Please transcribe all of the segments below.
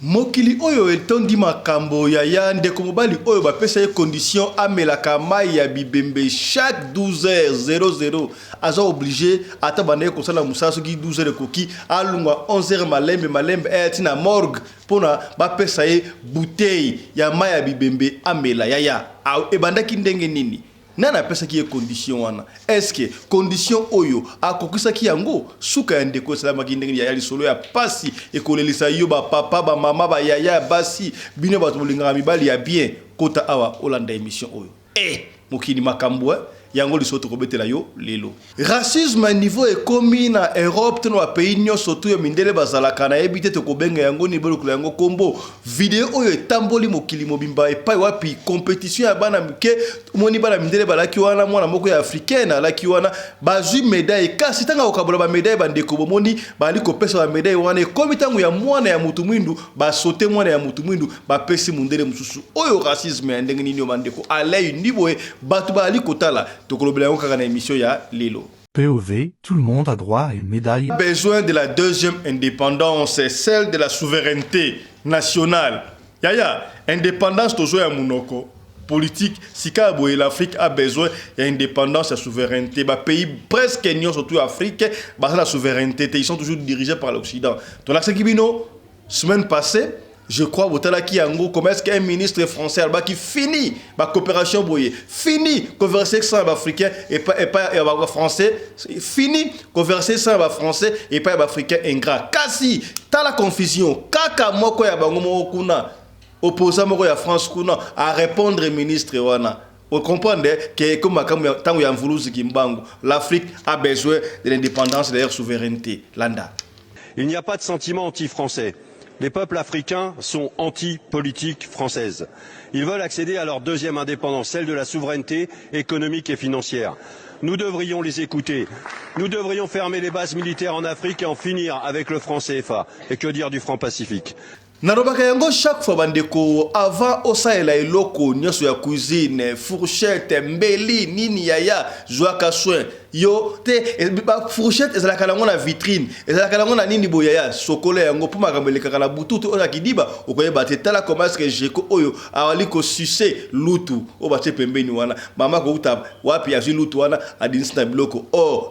Mokili oyo etondi makambo ya ndeko mobali oyo bapesa ye condition amelaka mai ya bibembe chaque 12h00 aza obligé ata banaye kosala musala soki 12h koki alunga 11h malembe eti na morgue pona bapesa ye bouteille ya mai ya bibembe amela yaya ebandaki ndenge nini nana apesaki ye condition wana est-ce que condition oyo akokisaki yango suka ya ndeko esalamaki ndenge ya lisolo ya pasi ekolelisa yo bapapa bamama bayaya basi bino bato bolingaka mibali ya bien kota awa olanda émission oyo mokili makambo yango lisoto kobetela yo lelo racisme à niveau ekomi na Europe teno ba pays nyonso to yo mindele bazalaka na yebite te kobenga yango ni bolo kula yango kombo video oyo etamboli mokili mobimba epai wapi compétition ya bana mike moni bana mindele balaki wana mwana moko ya africaine alaki wana bazui médaille kasi tanga okabola ba médaille bandeko bomoni bali kopesa ba médaille wana ekomi tangu ya mwana ya mutu mwindu ba sauter mwana ya mutu mwindu ba pesi mundele mususu oyo racisme ya ndenge nini bandeko alei ndiboe batu bali kotala POV, tout le monde a droit à une médaille. Besoin de la deuxième indépendance, c'est celle de la souveraineté nationale. Yaya, indépendance toujours à Mounoko. Politique, si l'Afrique a besoin d'indépendance et de souveraineté. Les pays presque nions, surtout l'Afrique, la souveraineté, ils sont toujours dirigés par l'Occident. Donc là, semaine passée, je crois que Yango, comment est-ce qu'un ministre français qui finit la coopération fini converser sans les Africains et pas les Français, fini converser sans les Français et pas les Africains ingrats. Kasi, t'as la confusion. Kaka moko ya bango kuna opposant moko ya France kuna à répondre ministre wana. Vous comprenez que comme tant que Yamvuluzi Kimbango, l'Afrique a besoin de l'indépendance et de leur souveraineté. Landa. Il n'y a pas de sentiment anti-français. Les peuples africains sont anti-politique française. Ils veulent accéder à leur deuxième indépendance, celle de la souveraineté économique et financière. Nous devrions les écouter. Nous devrions fermer les bases militaires en Afrique et en finir avec le franc CFA. Et que dire du franc Pacifique? Narobaka yango chaque fois bandeko avant osaela eloko nyoso ya cuisine fourchette mbeli nini yaya joaka soin yo te fourchette ezalaka nango na vitrine ezalaka nango na nini boyaya sokola yango po makambeleka na bututu oza kidiba okoyeba te tala comment est-ce que jeko oyo awali ko sucer lutu o batie pembeni wana mama ko uta wapi azi lutu wana adinsi na biloko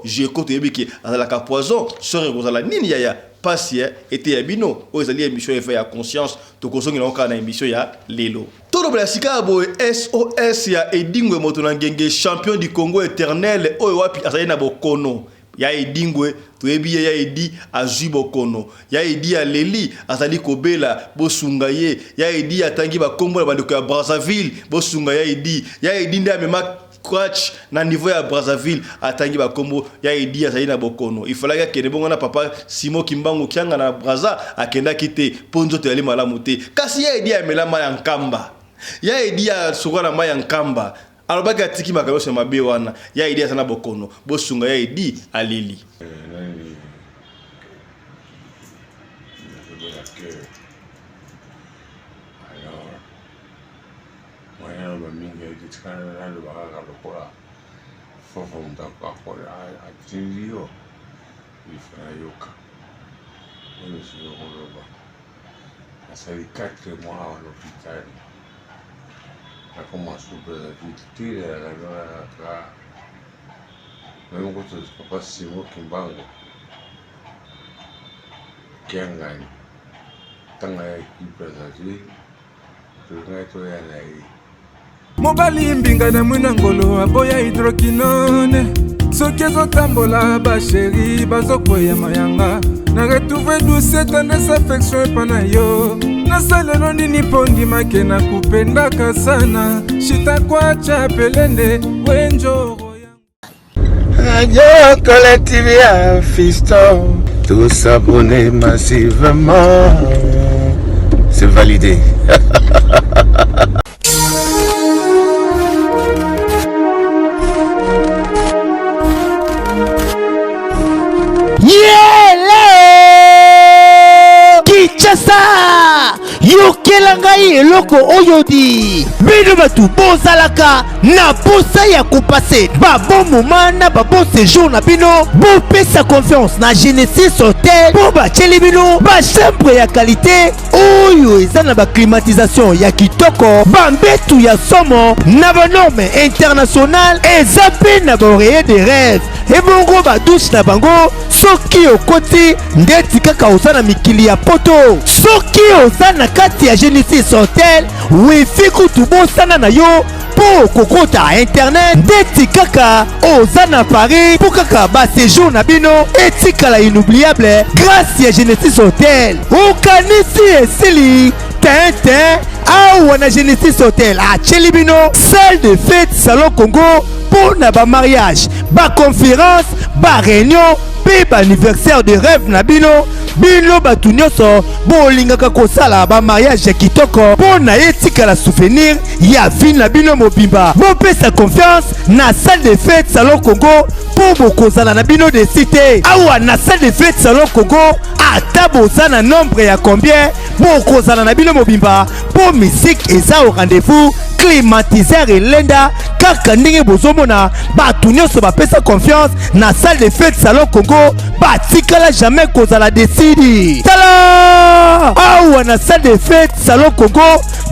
jeko to yebiki azalaka poison sore kozala nini yaya Passia était abino aux alliés émission fait à conscience to kosongi na okana émission ya lelo todo blasika bo SOS ya Edingwe Motonangenge champion du Congo éternel oyo wapi azali na bokono ya Edingwe to ebiye ya Edi azui bokono ya Edi ya Leli azali kobela bosungaye ya Edi atangi ba kombo na bandeko ya Brazzaville bosunga ya Edi nda mema Coach na niveau ya Brazzaville atangi ba kombo ya Edi azali na bokono il fallait que bongo na papa Simo Kimbangu kianga na Brazza akenda kite ponzo te ali malamu te kasi ya Edi amela maya nkamba ya Edi ya sokona maya nkamba alobaka tiki makalo se mabe wana ya Edi azana bokono bosunga ya Edi aleli Ça fait 4 mois à l'hôpital. Ça commence à la vie. Même quand je passe Simo Kimbangu, Kiangani, Tanga Brazzaville, je vais être là. Mobali mbinga na mwina ngolo aboya hydroquinone soki ezotambola basheri bazokwea mayanga na retrouve douce tendresse affection epa na yo nasalelo nini mpo ndimake na kupendaka sana shitakwacha pelende wenjoro Radio Collective ya Fiston. Tous abonnés massivement. C'est validé. yokela ngai eloko oyo di bino batu bozalaka na posa ya kopase babon moment na babon séjour na bino bopesa confiance na Genesis Hotel po batieli bino bachambre ya qualité oyo eza na baclimatisation ya kitoko bambetu ya somo na banorme internationale eza mpe na baoreiller de rêve ebongo badouche na bango soki okoti ndeti kaka oza na mikili ya poto soki oza na kati ya Genesis Hotel wifi kutu bosana na yo po kokota internet ndeti kaka oza na Paris po kaka baséjour na bino etikala inoubliable grâce ya Genesis Hotel okanisi esili tintin awa na Genesis Hotel atieli bino salle de fête salon Congo pour na ba mariage ba conférence ba réunion pe ba anniversaire de rêve na bino batu nyonso bolingaka kosala ba mariage ya kitoko po na etikala souvenir ya vie na bino mobimba bopesa confiance na salle de fête salon Congo po bokozala na bino de cité awa na salle de fête salon Congo ata boza na nombre ya combien bokozala na bino mobimba po musique eza au rendez-vous climatiseur elenda kaka ndenge bozomona batu nyonso bapesa confiance na salle de fête salon Congo batikala jamais kozala desidi tala awa na salle de fête salon Congo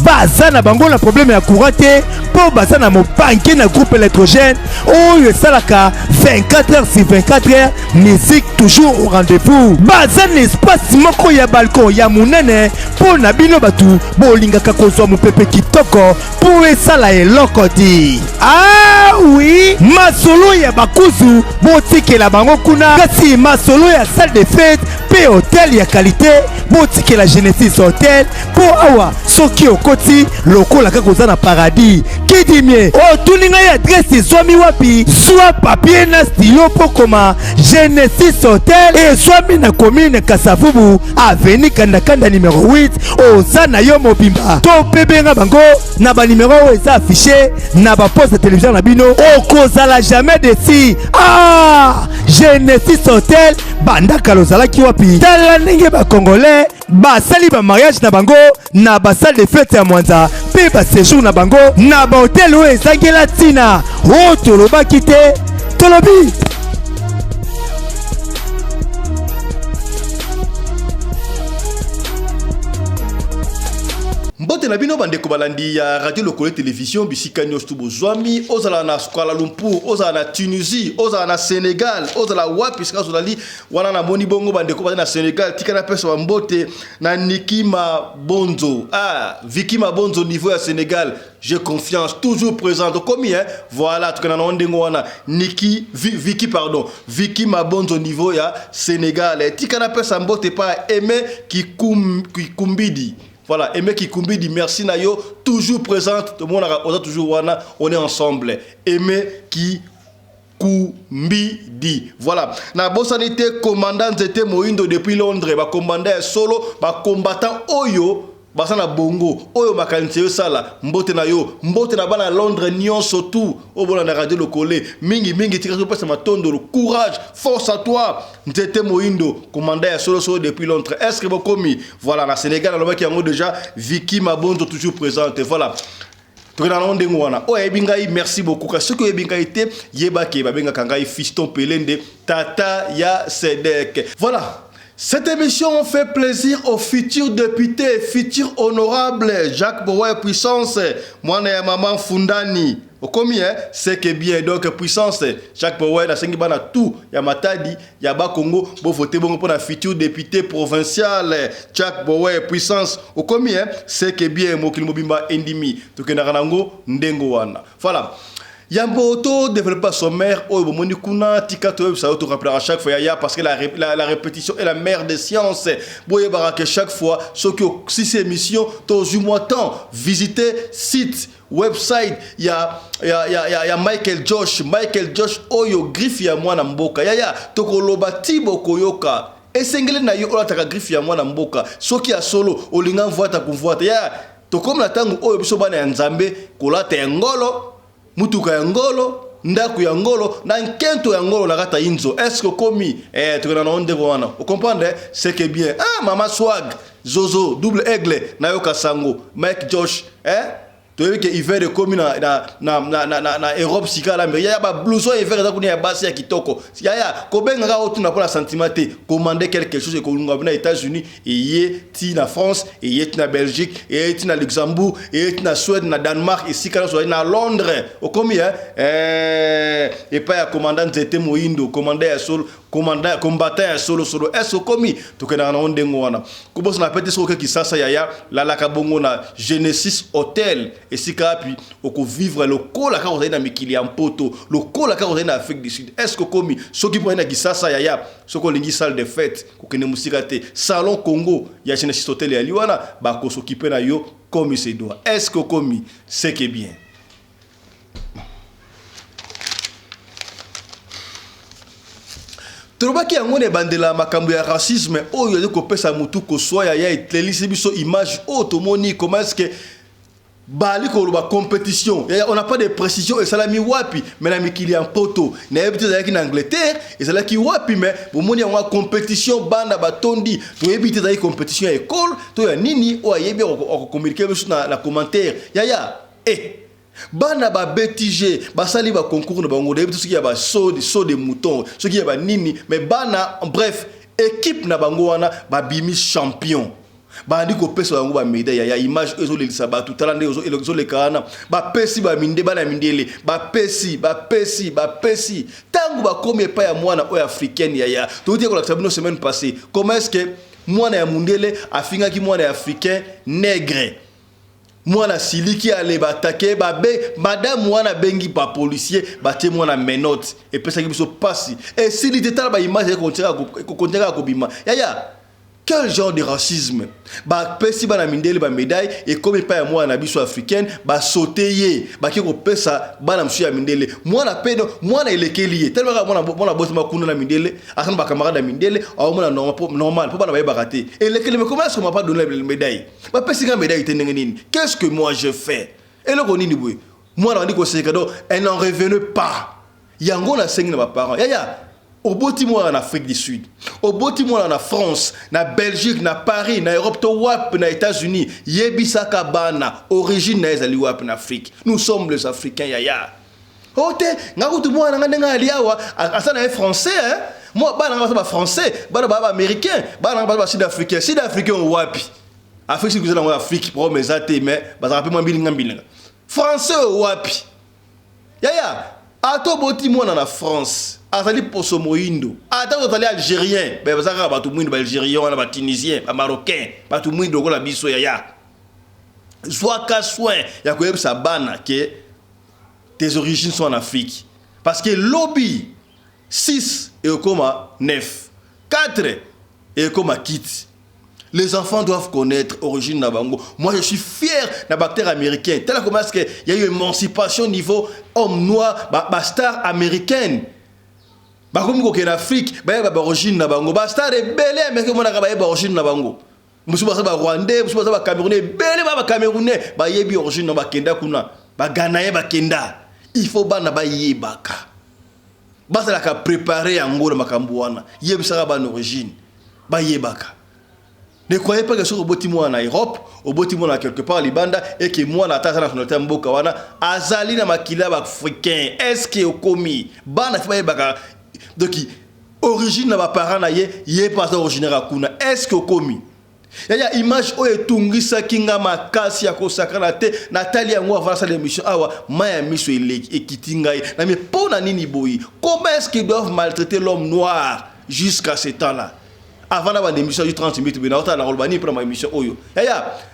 baza na bango na problème ya courant te po baza na mopanke na groupe électrogène oyo esalaka 24 heures sur 24 heures musique toujours au rendez-vous baza na espace moko ya balcon ya munene po na bino batu bolingaka kozwa mopepe kitoko po esala eloko ti ah oui masolo ya bakuzu botikela bango kuna kasi masolo ya salle de fête pe hotel ya qualité botikela Genesis Hotel po awa soki okoti lokola kaka oza na paradis kidimie otuninga ya adresse ezwami wapi zwa papier na stylo po koma Genesis Hotel ezwami na commune Kasavubu avenue Kandakanda numéro 8 oza na yo mobimba to pe benga bango na ba numéro oyo eza affiché na ba poste de télévision na bino okozala jamais desi ah Genesis Hotel bandaka lozalaki wapi tala ndenge ba congolais basali ba mariage na bango na ba salle de fête ya Mwanza pe ba séjour na bango na ba hotel oyo ezangela tina o tolobaki te tolobi mbote na bino bandeko balandi ya radio lokole télévision bisika nyonso bozwami ozala na Kuala Lumpur ozala na Tunisie ozala na Sénégal ozala wapi sika ozali wana na moni bongo bandeko bazali na Sénégal tika na pesa mbote na Niki Mabonzo Viki Mabonzo niveau ya Sénégal j'ai confiance toujours présente comme hein voilà tukana na ndengo wana Viki Mabonzo niveau ya Sénégal tika na pesa mbote pa Aimé Kikumbidi. Voilà, Aimé Kikumbidi, merci Nayo, toujours présente, tout le monde a toujours wana, on est ensemble. Aimé Kikumbidi. Voilà. Na bosanité commandant Zete Moindo depuis Londres, ba commandant solo, ba combattant Oyo. Basana bongo oyo makanisi sala mbote na yo mbote na bana Londres nyonso tout obona na radio lokole mingi tika pesa matondo le courage force à toi Nzete Moindo commandant ya solo depuis Londres est-ce que bokomi voilà na Sénégal na lobaki yango déjà Viki Mabonzo toujours présente voilà tokena na ndengo wana o ebingai merci beaucoup ka ce que ebingai te yebake babenga kangai fiston pelende tata ya Sedek voilà. Cette émission fait plaisir au futur député, futur honorable Jacques Bouroué Puissance, moi et maman Fundani. Au combien c'est que bien donc Puissance Jacques Bouroué na sengi bana tout ya matadi ya ba Congo bo voter bon pour la futur député provincial Jacques Bouroué Puissance. Au combien c'est que bien mokili mobimba endimi tokena kanango ndengo wana. Voilà. Yamboto développeur sommaire au bomoni kuna tika to ça auto rappeler à chaque fois parce que la répétition est la mère des sciences. Boye baraka chaque fois ce que si c'est émission tous mois temps visiter site website ya Michael Josh oyo griffe ya mwana mboka ya tokoloba tibo koyoka esengele na yo olataka griffe ya mwana mboka soki ya solo olinga mvuata kumvuata ya tokom na tango oyo biso bana ya nzambe kolata ya ngolo mutuka ya ngolo ndaku ya ngolo na nkento ya ngolo na kata inzo est-ce que komi tukana na onde wana vous comprenez c'est que bien maman swag Zozo, Double Aigle, Nayoka Sango, Mike Josh, tu vois que hiver est commis na Europe sika la mais il y a ba blouson hiver za kunia basi ya kitoko ya kobenga auto na pour la sentimenté commander quelque chose ko ngwa na États-Unis et yé ti na France et yé ti na Belgique et ti na Luxembourg et ti na Suède na Danemark et sika so na Londres au commis et pas ya commandant Zete Moindo commandant ya solo commandant combattant ya solo est-ce commis to que na ondengo wana ko boss na pete so ke kisasa ya la kabongo na Genesis Hotel et si puis on vivre le col à quand on est dans Mikili en poto le col à quand on est dans Afrique du Sud est-ce que comme ceux qui prennent Gisasa yaya ceux qui ont salle de fête qu'on ne musikate salon Congo ya Genesis Hotel ya liwana ba ko s'occuper na yo comme il se doit est-ce que comme c'est que bien Trobaki yango ne bandela makambo ya racisme oyo de ko pesa mutu ko soya ya etlelisi biso image automoni comment est-ce que Bali ko ba compétition on n'a pas de précision et ça la mi wapi mais la mi kili en poto na ebiti za ki na Angleterre et ça la ki wapi mais bo moni en compétition banda batondi to ebiti za compétition école to ya nini o ayebi o communiquer na commentaire ya bana ba BTG ba sali ba concours na bango ebiti ce qui ya ba saut de mouton ce qui ya ba nini mais bana bref équipe na bango wana ba bimi champion bandi ko pesa yango ba médaille ya image ezo le sabatu talande ezo le kana ba pesi ba minde bana mindele ba pesi tangu ba komi pa ya mwana o africaine ya to dire ko la sabino semaine passée comment est-ce que mwana ya mundele afinga ki mwana ya africain nègre mwana siliki ale batake babe madame mwana bengi pa policier batie mwana menotte et pesa ki biso pasi et si li détail ba image ko konteka ko bima ya quel genre de racisme ba pesi bana mindele ba médaille et comme pas moi na biso africaine ba sauter ba ki ko pesa bana msu ya mindele mwana pedo mwana elekeli tellement mwana boss makuna na mindele akan ba camarade mindele au mwana normal pour bana ba baraté elekeli mais comment est-ce qu'on m'a pas donné la médaille ba pesi ga médaille tenenge nini qu'est-ce que moi je fais et le konini boy moi na ndiko sekado elle n'en revenait pas yango na sengi na ba parents ya au Baltimore en Afrique du Sud, au Baltimore en France, na Belgique, na Paris, na Europe, to wap na États-Unis, yebisaka bana, origine na ezali wap na Afrique. Nous sommes les Africains yaya. Ote, ngakutu moi na ndenga aliawa, asa na français hein. Moi bana ba français, bana ba américain, bana ba sud-africain, sud-africain wapi. Afrique c'est que dans Afrique pour mes athées mais ba rappeler moi bilinga. Français wapi. Yaya, ato Baltimore na France. Azali poso moindo ata ozali algérien ba bazaka ba tout moindo ba algérien na ba tunisien ba marocain ba tout moindo ko la biso ya zwaka soin ya ko yebisa bana que tes origines sont en Afrique parce que lobby 6 et comme 9 4 et comme kit les enfants doivent connaître origine na bango. Moi je suis fier na bactère américain tel comme est-ce que il y a eu émancipation niveau homme noir ba star américaine. Ba comme ko en Afrique ba ba origine na bango ba star belé mais que mona ka ba origine na bango musu ba rwandais musu ba camerounais belé ba camerounais ba yebi origine na ba kenda kuna ba ganaye ba kenda il faut ba na ba yebaka ba ça la ka préparer yango na makambo wana yebisa ba origine ba yebaka. Ne croyez pas que sur Baltimore en Europe, au Baltimore quelque part Libanda et que moi la tasse nationale mboka wana azali na makila ba africain est-ce que au komi bana fa baka donc origine na ba parents na ye pas originaire kuna est-ce que au komi ya image o etungisa kinga makasi ya kosakana te Nathalie yango avant ça l'émission awa maya miso ekitinga na mais pona nini boyi comment est-ce qu'ils doivent maltraiter l'homme noir jusqu'à ce temps-là. Avant d'avoir une émission de 30 minutes, on a une pour ma émission.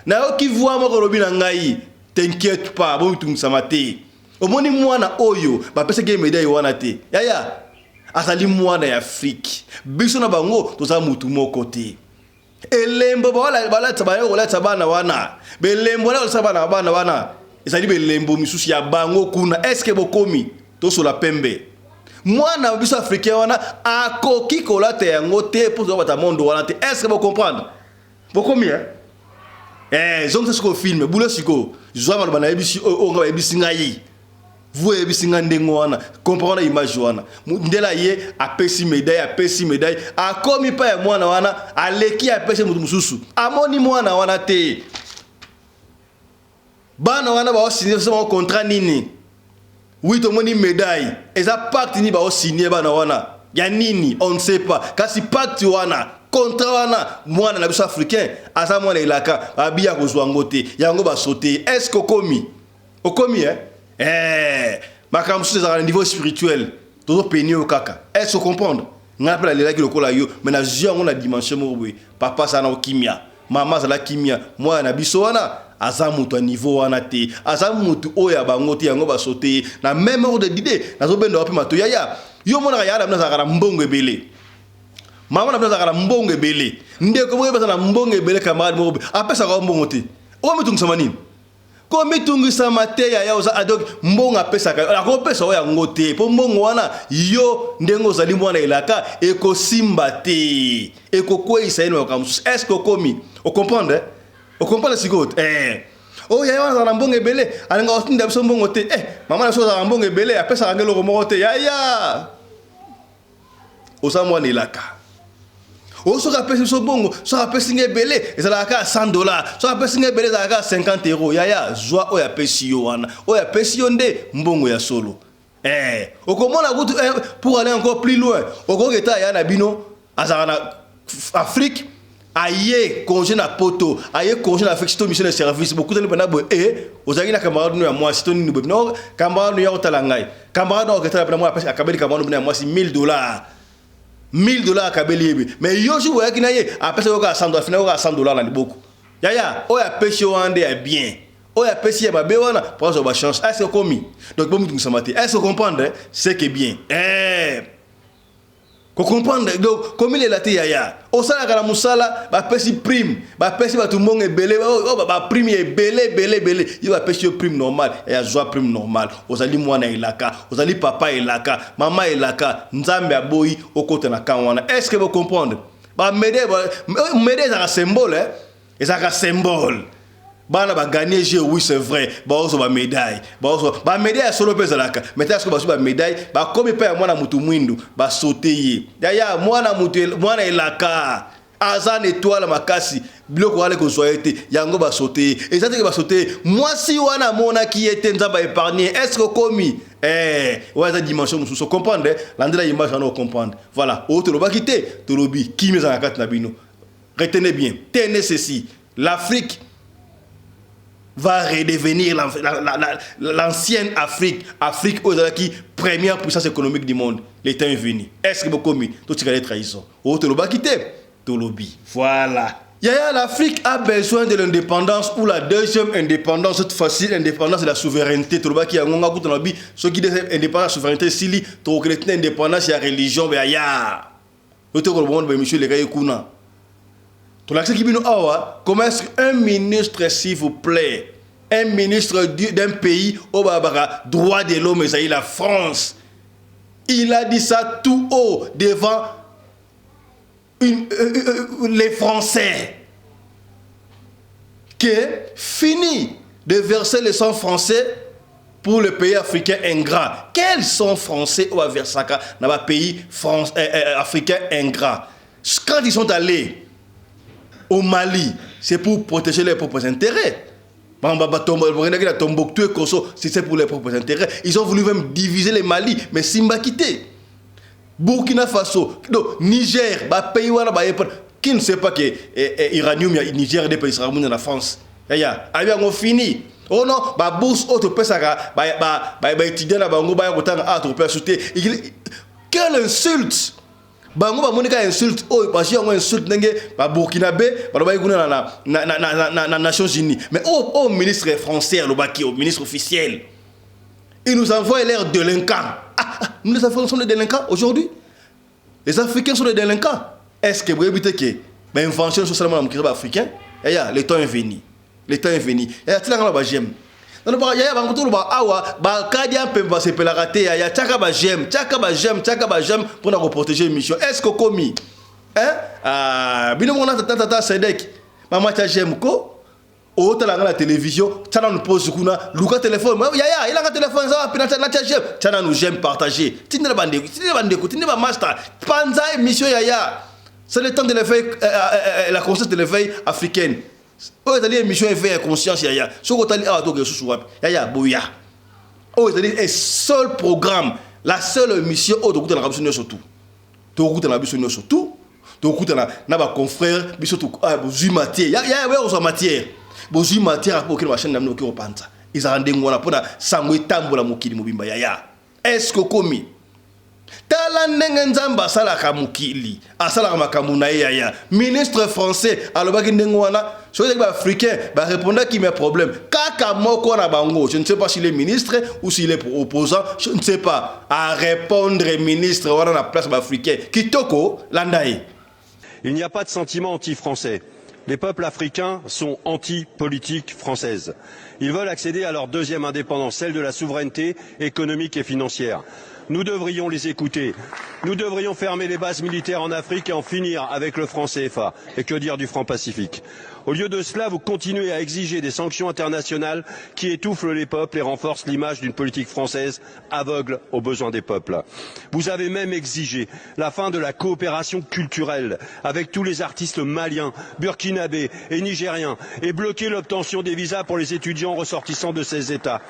Na qui voit mon robi na ngai, t'inquiète pas, bon tu m'samate. Au moins moi na oyo, ba pesa game médaille wana te. Azali moi na Afrique. Biso na bango to za mutu mo côté. Elembo bala tsabana ola tsabana wana. Belembo la tsabana bana wana. Ezali belembo misusi ya bango kuna. Est-ce que bokomi to so la pembe? Moi na biso africain wana akoki kolate yango te pour ba mondo wana te est-ce que vous comprenez bokomi zong ce ko film bulo siko zwa ma bana ebisi o nga ebisi ngai vous avez bisinga ndengo wana comprendre image wana ndela ye apesi médaille a komi pa ya mwana wana aleki apesi mutu mususu amoni mwana wana te bana wana ba signer son contrat nini oui to moni médaille eza pacte ni ba signer bana wana ya nini on ne sait pas kasi pacte wana contrat wana mwana na biso africain asa mwana ilaka abia kozwa ngote yango ba sauter est-ce que okomi makambo sur le niveau spirituel todo peni au kaka est-ce que comprendre ngapela lela ki lokola yo mais na zio ngona dimension mo boy papa sana o kimia mama za la kimia moi na biso wana azamutu niveau wana te azamutu oya bango te yango ba sauter na même ordre d'idée na zo bendo wapi mato yaya yo mona ya na zakara mbongo ebele mama na zakara mbongo ebele ndeko mo besa na mbongo ebele camarade mo apesa ka mbongo te o mitungu manini ko mitungu sama te ya oza adok mbongo apesa ka ko pesa oya ngote po mbongo wana yo ndengo zali mwana elaka ekosimba te ekokwisa eno kamusu est-ce que komi o comprendre sigot oh ya wana na mbongo ebele alinga otinda biso mbongo te mama na so za mbongo ebele apesa ka ngelo moko te ya oza mwana elaka o so ka pesi so bongo so ka pesi ngebele ezala ka $100 so ka pesi ngebele ezala ka €50 ya zwa o ya pesi yo wana o ya pesi yo nde mbongo ya solo okomona kutu pour aller encore plus loin okoketa ya na bino azala na Afrique aye congé na poto aye congé na affecto mission de service beaucoup de pendant ozaki na camarade no ya moi sito ni no camarade ya otalangai camarade no oketa na moi pesa akabeli camarade no ya moi $1000 $1000 akabeli yebe mais yo si voyaki na ye apesa yo ka $100 finalement ka $100 na liboko yaya o ya pesi wande ya bien o ya pesi ya babe wana pour avoir chance est-ce que komi donc bon mutu samate est-ce que comprendre c'est que bien ko comprendre donc comme il est là te yaya o sala kana musala ba pesi prime ba pesi ba tout monde ebele ba prime ebele yo ba pesi prime normal ya joie prime normal ozali mwana elaka ozali papa elaka mama elaka nzambe aboyi okota na kanwana est-ce que vous comprendre ba médaille ça symbole ça symbole bana ba gagner jeu oui c'est vrai ba ozo ba médaille ba médaille solo pezalaka mais est-ce que ba ba médaille ba comme pa mwana mutu mwindu ba sauter yaya mwana mutu mwana elaka azan étoile makasi biloko wale ko soyete yango ba sauter et ça que ba sauter moi si wana mona qui était nzamba épargné est-ce que komi ouais ça dimension musu so comprendre landela image on comprendre voilà autre lo ba quitter to lobi kimi za nakati na bino retenez bien tenez ceci l'Afrique va redevenir l'ancienne Afrique qui première puissance économique du monde. L'État est venu. Est-ce que vous commis tout ce qui est trahison? Ou te le bas quitter? Te lobby. Voilà. L'Afrique a besoin de l'indépendance ou la deuxième indépendance, cette fois-ci l'indépendance de la souveraineté. Te le bas qui a un goût dans la vie. Ce qui est indépendance, souveraineté, si li, to créer indépendance, il y a religion, ben ya. Le te le monde, ben monsieur les gars, kuna. Comment est-ce qu'un ministre, s'il vous plaît, un ministre d'un pays, au Babara, droit de l'homme, c'est la France, il a dit ça tout haut devant les Français, que fini de verser le sang français pour le pays africain ingrat. Quels sont français au Versaka dans le pays africain ingrat? Quand ils sont allés au Mali, c'est pour protéger leurs propres intérêts. C'est pour leurs propres intérêts. Ils ont voulu même diviser les Mali, mais Simba quitté. Burkina Faso, donc Niger, pays qui ne sait pas que l'Iranium, Niger, des pays sera dans la France. On fini. Oh non, bourse autre pesaka, étudiant là, quelle insulte! Bango ba monika insulte parce que on insulte nenge ba burkinabé ba ba ikuna na Nations Unies mais ministre français le baki au ministre officiel il nous envoie l'air délinquants. Nous les Africains sont des délinquants aujourd'hui. Les Africains sont des délinquants. Est-ce que vous évitez que ben invention socialement dans africain le temps est venu. Le temps est venu. Tila ba j'aime. Non ba ya ba ngotolo ba awa ba kadia pemba se pelakate ya chaka ba j'aime pour nous protéger mission. Est-ce que commis bino mona tata Sedek mama cha j'aime ko o tala tala la télévision, tana nous pose kuna, luka téléphone, yaya, il a un téléphone, ça va pénatrer la j'aime, tana nous j'aime partager. Tine la bande, tine la master, panza émission yaya. C'est le temps de l'éveil, la conscience de l'éveil africaine. Oh, c'est l'émission éveil conscience yaya. Ce que tu as dit, yaya, bouya. Oh, c'est un seul programme, la seule émission où tu as la besoin surtout. Tu as la besoin surtout. Tu as la confrère, surtout, besoin matière. Yaya, besoin matière. Besoin matière pour que la chaîne n'amène au panta. Ils ont rendu moi pour la sangwe tambo la mokili mobimba yaya. Est-ce que commis? Tala ndenge nzamba salaka mukili asalaka makambo na yaya ministre français alobaki ndenge wana soki ba africain ba répondre qui mes problèmes kaka moko na bango je ne sais pas s'il est ministre ou s'il est opposant je ne sais pas à répondre ministre wana na place ba africain kitoko landaye. Il n'y a pas de sentiment anti-français. Les peuples africains sont anti-politique française. Ils veulent accéder à leur deuxième indépendance, celle de la souveraineté économique et financière. Nous devrions les écouter. Nous devrions fermer les bases militaires en Afrique et en finir avec le franc CFA. Et que dire du franc Pacifique? Au lieu de cela, vous continuez à exiger des sanctions internationales qui étouffent les peuples et renforcent l'image d'une politique française aveugle aux besoins des peuples. Vous avez même exigé la fin de la coopération culturelle avec tous les artistes maliens, burkinabés et nigériens et bloqué l'obtention des visas pour les étudiants ressortissants de ces États.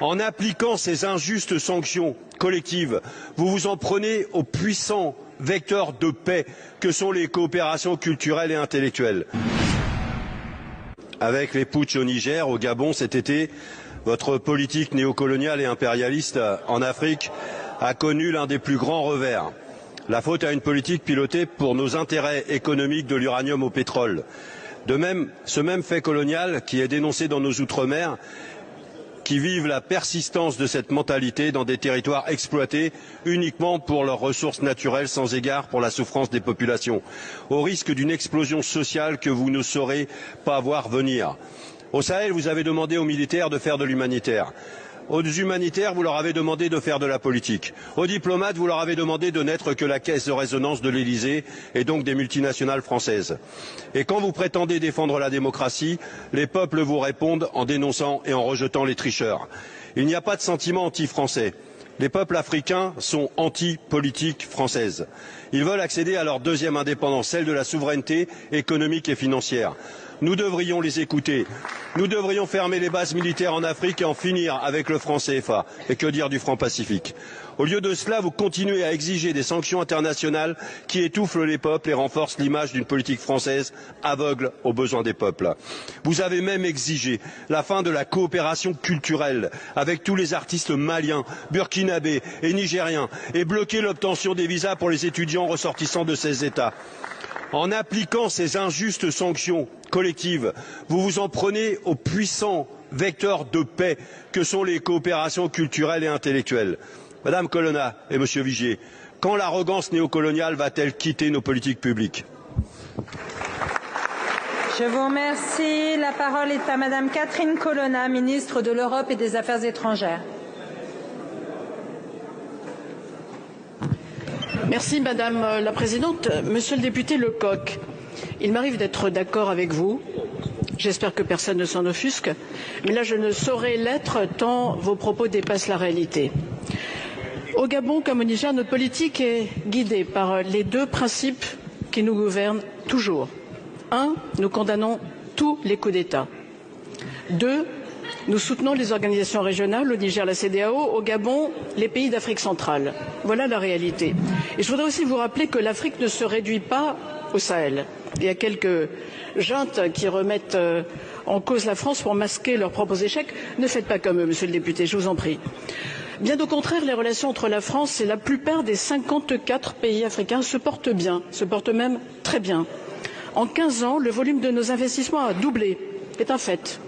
En appliquant ces injustes sanctions collectives, vous vous en prenez aux puissants vecteurs de paix que sont les coopérations culturelles et intellectuelles. Avec les putschs au Niger, au Gabon cet été, votre politique néocoloniale et impérialiste en Afrique a connu l'un des plus grands revers. La faute à une politique pilotée pour nos intérêts économiques de l'uranium au pétrole. De même, ce même fait colonial qui est dénoncé dans nos outre-mer, qui vivent la persistance de cette mentalité dans des territoires exploités uniquement pour leurs ressources naturelles sans égard pour la souffrance des populations, au risque d'une explosion sociale que vous ne saurez pas voir venir. Au Sahel, vous avez demandé aux militaires de faire de l'humanitaire. Aux humanitaires, vous leur avez demandé de faire de la politique. Aux diplomates, vous leur avez demandé de n'être que la caisse de résonance de l'Élysée et donc des multinationales françaises. Et quand vous prétendez défendre la démocratie, les peuples vous répondent en dénonçant et en rejetant les tricheurs. Il n'y a pas de sentiment anti-français. Les peuples africains sont anti-politique française. Ils veulent accéder à leur deuxième indépendance, celle de la souveraineté économique et financière. Nous devrions les écouter. Nous devrions fermer les bases militaires en Afrique et en finir avec le franc CFA. Et que dire du franc Pacifique? Au lieu de cela, vous continuez à exiger des sanctions internationales qui étouffent les peuples et renforcent l'image d'une politique française aveugle aux besoins des peuples. Vous avez même exigé la fin de la coopération culturelle avec tous les artistes maliens, burkinabés et nigériens et bloqué l'obtention des visas pour les étudiants ressortissants de ces États. En appliquant ces injustes sanctions collectives, vous vous en prenez aux puissants vecteurs de paix que sont les coopérations culturelles et intellectuelles. Madame Colonna et Monsieur Vigier, quand l'arrogance néocoloniale va-t-elle quitter nos politiques publiques? Je vous remercie. La parole est à Madame Catherine Colonna, ministre de l'Europe et des Affaires étrangères. Merci Madame la Présidente. Monsieur le député Lecoq, il m'arrive d'être d'accord avec vous. J'espère que personne ne s'en offusque. Mais là, je ne saurais l'être tant vos propos dépassent la réalité. Au Gabon comme au Niger, notre politique est guidée par les deux principes qui nous gouvernent toujours. 1. Nous condamnons tous les coups d'État. 2. Nous soutenons les organisations régionales, au Niger la CEDEAO, au Gabon les pays d'Afrique centrale. Voilà la réalité. Et je voudrais aussi vous rappeler que l'Afrique ne se réduit pas au Sahel. Il y a quelques juntes qui remettent en cause la France pour masquer leurs propres échecs. Ne faites pas comme eux, monsieur le député, je vous en prie. Bien au contraire, les relations entre la France et la plupart des 54 pays africains se portent bien, se portent même très bien. En 15 ans, le volume de nos investissements a doublé, c'est un fait.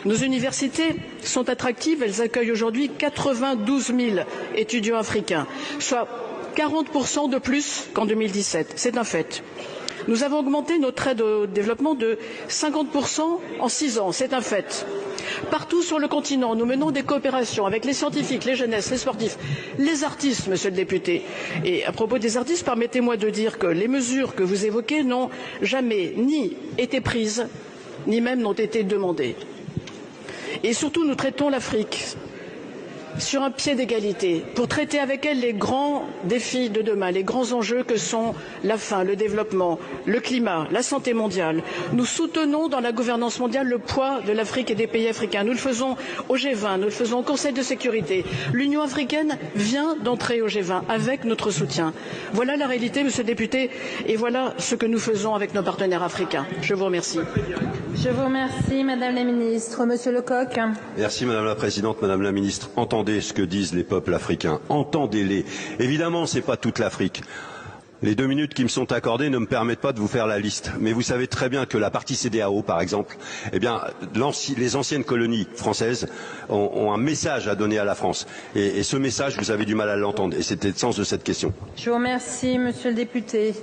Nos universités sont attractives, elles accueillent aujourd'hui 92 000 étudiants africains, soit 40% de plus qu'en 2017, c'est un fait. Nous avons augmenté notre aide au développement de 50% en 6 ans, c'est un fait. Partout sur le continent, nous menons des coopérations avec les scientifiques, les jeunesses, les sportifs, les artistes, monsieur le député. Et à propos des artistes, permettez-moi de dire que les mesures que vous évoquez n'ont jamais ni été prises, ni même n'ont été demandés. Et surtout, nous traitons l'Afrique sur un pied d'égalité pour traiter avec elle les grands défis de demain, les grands enjeux que sont la faim, le développement, le climat, la santé mondiale. Nous soutenons dans la gouvernance mondiale le poids de l'Afrique et des pays africains. Nous le faisons au G20, nous le faisons au Conseil de sécurité. L'Union africaine vient d'entrer au G20 avec notre soutien. Voilà la réalité, Monsieur le député, et voilà ce que nous faisons avec nos partenaires africains. Je vous remercie. Je vous remercie, Madame la Ministre. Monsieur Lecoq. Merci Madame la Présidente, Madame la Ministre. Entendez ce que disent les peuples africains. Entendez-les. Évidemment, ce n'est pas toute l'Afrique. Les 2 minutes qui me sont accordées ne me permettent pas de vous faire la liste. Mais vous savez très bien que la partie CEDEAO, par exemple, eh bien, les anciennes colonies françaises ont un message à donner à la France. Et ce message, vous avez du mal à l'entendre. Et c'était le sens de cette question. Je vous remercie, Monsieur le député.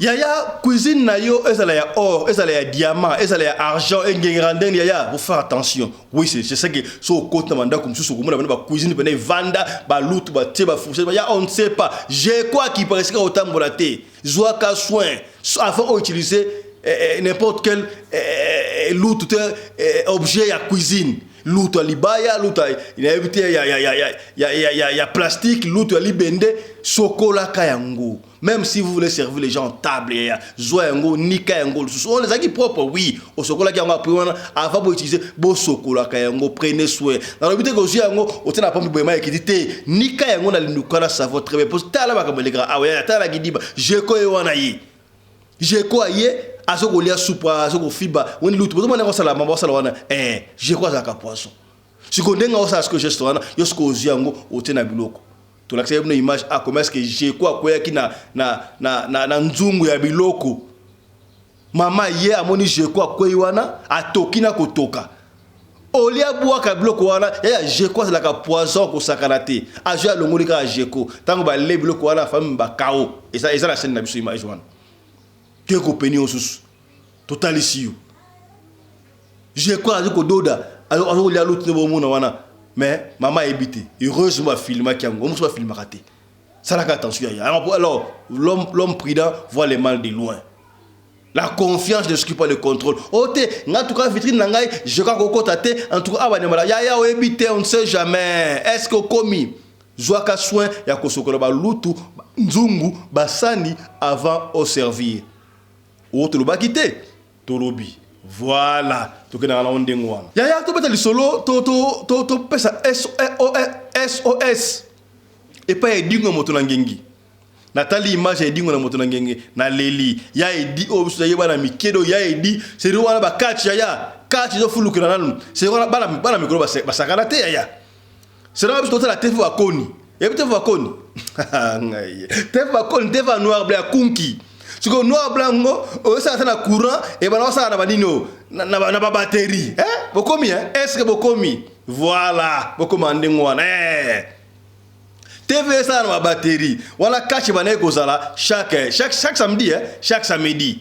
Yaya cuisine na yo ezala ya or, ezala ya diamant, ezala ya argent, engengirandeng yaya, vous faire attention. Oui, c'est ça que so côté manda comme sous comme ba cuisine pene vanda, ba loot, ba tie ba fourchette, ya on ne sait pas. J'ai quoi qui presque autant volaté. Zoaka soin, avant utiliser n'importe quel loot objet à cuisine. Loot à libaya, loot à ya plastique, loot à libende, sokola kayango. Même si vous voulez servir les gens en table, zoyango, nika yango, on les a qui propres, oui, au sokola kayango, avant de utiliser, bo sokola kayango, prenez soin. Dans le but que vous yango, au tena pas mi qui dit, nika yango na linukala savoir très bien, parce que tala ba kamele gra, ah ouais, tala qui dit, j'ai quoi wana yi, j'ai quoi yi. Azoko lia soupa, azoko fiba, on lutte. Vous demandez ça la maman ça la je crois ça poisson. Si qu'on denga ça ce que geste wana, yosko ziango otena biloko. To l'accès une image à comment est-ce que je quoi qui na nzungu ya biloko. Mama ye amoni je quoi wana atokina kotoka. Olia boa ka biloko wana ya je quoi c'est la poisson ko sakanate. Aja longoli ka jeko. Tango ba le biloko wana fami ba kao. Et ça la scène na biso image wana. Que compagnie osus total ici j'ai quoi dire que doda alors il y a l'autre monde wana mais maman évité heureusement filmer qui on soit filmer raté ça la attention alors l'homme prudent voit le mal de loin la confiance de ce qui peut le contrôle ote en tout cas vitrine nangai je crois qu'on cotate en tout cas abanyamala ya éviter on ne sait jamais est-ce que commis zoaka soin ya kosokola ba lutu nzungu basani avant au servir ou tu l'as quitté, Tolobi. Voilà. Tu connais la onde ngwana. Yaya tu beta lisolo to pesa SOS. Et pas edingo moto na ngengi. Natali image edingo na moto na ngengi na leli. Ya edi o so yeba na mikedo ya edi c'est wana ba catch ya. Catch do fulu kana nanu. C'est wana bana mikro ba sakana te yaya. C'est là que la TV va koni. Et peut-être va koni. TV va koni, TV noir blanc kunki. Si on noir blanc, ça a courant et ben ça a na batterie. Beaucoup mis, est-ce que beaucoup mis? Voilà, beaucoup mandé moi. TV ça a batterie. Voilà cache bané kozala chaque samedi, chaque samedi.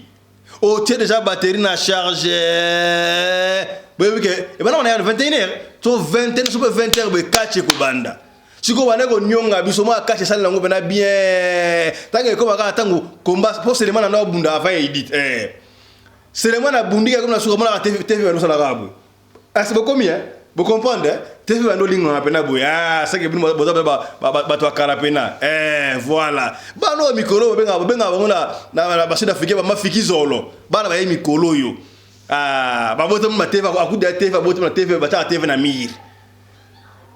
Oh tu as déjà batterie na charge. Et ben on est à 21h. So 21 sur 20h be cache ko banda. Si vous avez un nyonga biso moi cache ça lango bena bien tango ko baka tango combat pour seulement na bunda avant edit seulement na bundi comme na suka na TV no sala rabu est-ce que combien vous comprenez TV no lingo na pena boya ça que bino ba to akara pena voilà ba no mikolo benga na basida fike ba mafiki zolo ba na ba mikolo yo ba boto ma TV akuda TV ba boto na TV ba ta TV na mir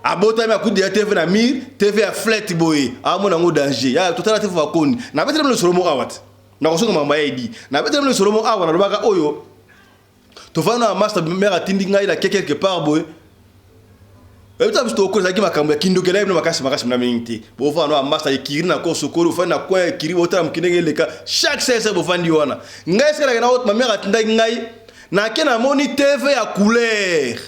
abota me akudi ya TV na mir TV ya flat boy amona ngo danger ya totala TV va koni na betele le solomo awat na ko songa mama edi na betele le solomo awa na lobaka oyo to vana master mère atindi ngai la quelque part boy e bita bisto ko zaki makambo ya kindo kele na makasi na mingi bo vana master ikiri na ko sokolo fana kwa ikiri botala mkinenge leka chaque sese bo fandi wana ngai sera na autre mère atinda ngai na kena moni TV ya couleur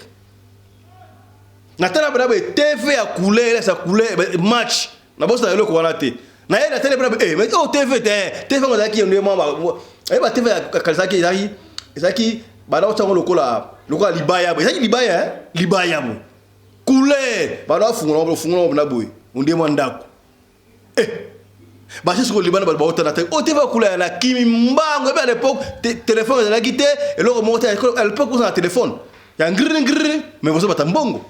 na tena bana TV ya couleur sa couleur match na bossa le ko wana te na yena tele bana mais o TV ngo zaki ndio mama ba TV ya kalsaki zaki bana otango lokola libaya bo zaki libaya bo couleur bana fungola na boy onde mandako Bah c'est ce que les bandes ba otana te. O te va kula la kimi mbango à l'époque téléphone de la guité et le remonter à l'époque on a téléphone. Ya ngri mais vous ba tambongo.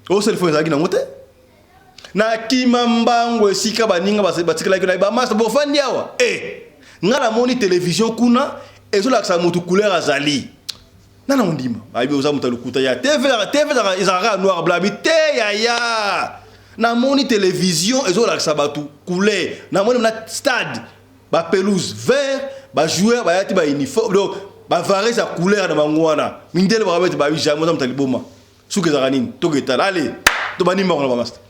O téléphone za gina ngote. Na kima mbango esika baninga batikala kila ba master bo fandi awa. Ngala moni télévision kuna ezo la sa mutu couleur azali. Nana ondima. Aibi oza mutu lukuta ya TV za izara noir blanc te ya. Na moni télévision ezo la sabatu couleur na moni na stade ba pelouse vert ba joueur ba yati ba uniforme donc ba varer sa couleur na bangwana mindele ba mettre ba bijamo za mutaliboma suke za kanini toketa allez to bani moko na ba master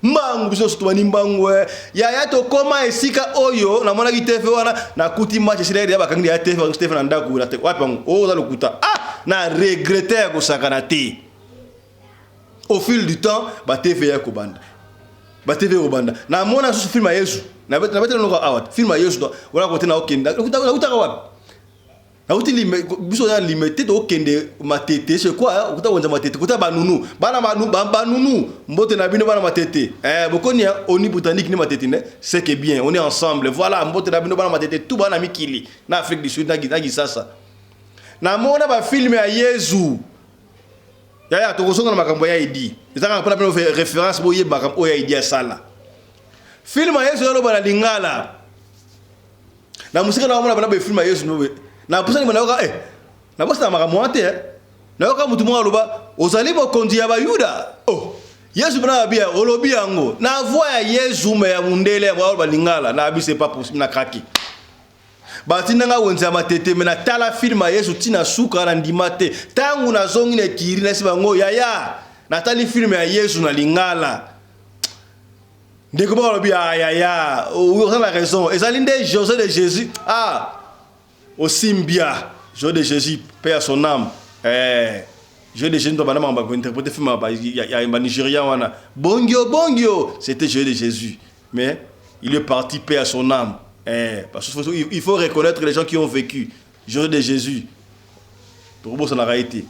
mbangu biso to bani mbangu ya to koma esika oyo na mona ki TV wana na kuti match sire ya bakangi ya TV Stephen Ndaku la te wapi o za lokuta na regretter ko sakana te au fil du temps ba TV ya ko banda ba TV Rwanda na mona su film ya Yesu na beta no awat film ya Yesu wala ko tena okenda utaka wapi na utili biso ya limité to okende matete c'est quoi ukuta wonza matete kuta banunu bana banunu mbote na bino bana matete bokonia oni botanique ni matete ne c'est que bien on est ensemble voilà mbote na bino bana matete tout bana mikili na Afrique du Sud na sasa na mona ba film ya Yesu ya tokosonga na makambo ya idi ezaka mpona pena faire référence boye makambo ya idi ya sala film ya Yesu yalo bana lingala na musika na mona bana be film ya Yesu no na pusa ni bana na bosta makambo ate na yoka mutu mwa loba ozali bokonzi ya bayuda Yesu bana bia olobi yango na voix ya Yesu me ya mundele ya bana lingala na abi c'est pas possible na kraki batina nga wenza matete mena tala film ya Yesu tina suka na ndimate tangu na zongi ne kiri na sibango ya na tali film ya Yesu na lingala ndeko ba lobi ya on a la raison ezalinde José de Jésus Osimbia José de Jésus paix à son âme José de Jésus doit bana mamba ko interpréter film ya Nigérian wana bongio c'était José de Jésus mais il est parti paix à son âme. Parce qu'il faut reconnaître les gens qui ont vécu. Jour de Jésus. Pour vous, ça n'a pas été.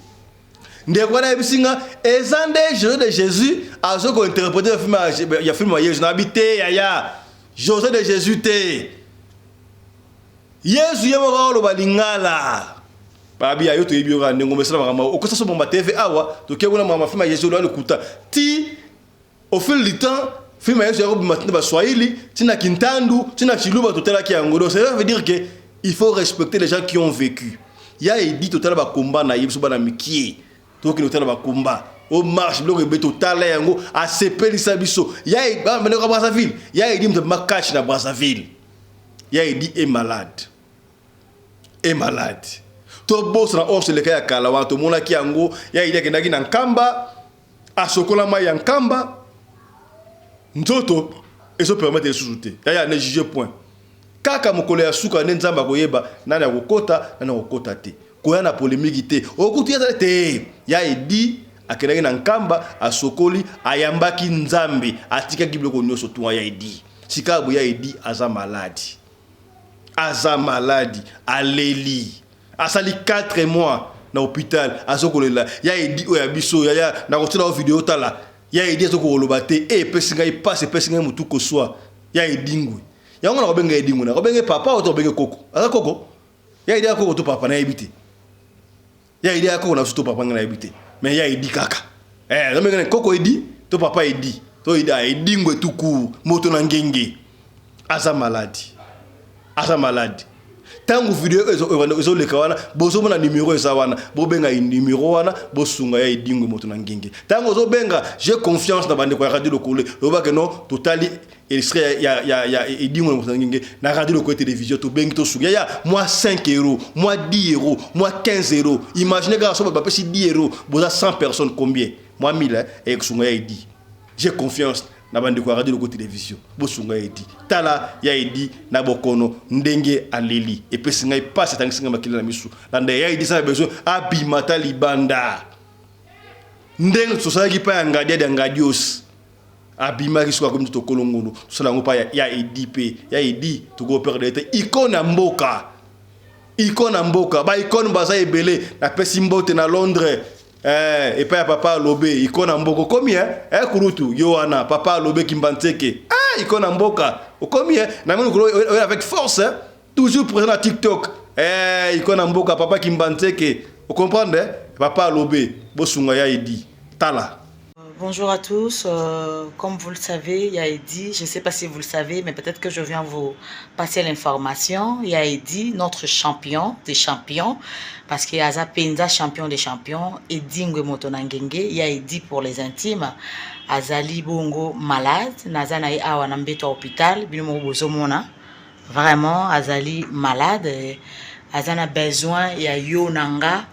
Ndekwana ebisinga ezande jour de Jésus azoko interpréter le film ya film ya Yesu n'habité ya José de Jésus te. Yesu yemo lo balingala. Babi ayo to yibira ndingo mesala makama okosa so bomba TV awa to kebona mama film ya Yesu lo lukuta. Ti au fil du temps film Yesu yako bimatina ba Swahili tina kintandu tina chiluba totala ki angolo ça veut dire que il faut respecter les gens qui ont vécu ya dit totala ba combat na yebso bana mikie to ki totala ba combat au marche bloque be totala yango a sepelisa biso ya ba mene ko Brazzaville ya dit mto makachi na Brazzaville ya dit est malade to boss na orse le kaya kala wa to mona ki yango ya dit ke ndaki na nkamba asokola mai ya nkamba nzoto eso permettre sous-souter ya ne juge point kaka mokolo ya suka ne nzamba koyeba nani akokota nani akokota te koya na polémique te okuti ya te ya edi akelaki na nkamba asokoli ayambaki nzambe atika kibloko nyoso tuwa ya edi sikabo ya edi aza malade aleli asali 4 mois na hôpital azokolela ya edi oya biso ya na kotela video tala ya edi to ko lobate pesinga ipasse pesinga mutu ko swa ya edingwe ya ngona ko benga edingwe na ko benga papa o to benga koko aka koko ya edi akoko to papa na ebite ya edi akoko na to papa na ebite mais ya edi kaka na benga koko edi to papa edi to edi edingwe tuku moto na ngenge asa malade tangu video ezo leka wana bozo mona numéro eza wana bo benga numéro wana bo sunga ya edingwe moto na ngenge tangu zo benga j'ai confiance na bande ko radio lokole loba que non totali extrait ya edingwe moto na ngenge na radio lokole télévision to bengi to sunga ya moi 5 €, moi 10 €, moi 15 €. Imaginez que ça va passer 10 €, boza 100 personnes combien? Moi 1000 et sunga ya edi. J'ai confiance na bande ko radio lokole télévision bo sunga ya edi. Tala ya edi na bokono ndenge aleli et puis singa passe tangisinga makila na misu landa ya edi ça besoin abimata libanda ndenge sosaki pa ngadia ngadios abima kiswa comme to kolongono sala ngopa ya edi pe ya edi to go perdre te icône mboka ba icône baza ebele na pesi mbote na Londres et pas papa lobé icône mboko combien kurutu yoana papa lobé kimbantseke iko na mboka okomi na mino avec force toujours présent à TikTok iko na mboka papa Kimbanzeke vous comprenez papa Lobé bosunga ya idi tala. Bonjour à tous, comme vous le savez, Yaedi, je ne sais pas si vous le savez, mais peut-être que je viens vous passer l'information. Yaedi, notre champion des champions, parce qu'il y a Penza, champion des champions, Edi Ngwemoto Nangenge, Yaedi pour les intimes, Azali Bongo malade, Nazana Awa Nambeto hôpital, Binomo Bozomona, vraiment Azali malade, Azana besoin, il y a Yonanga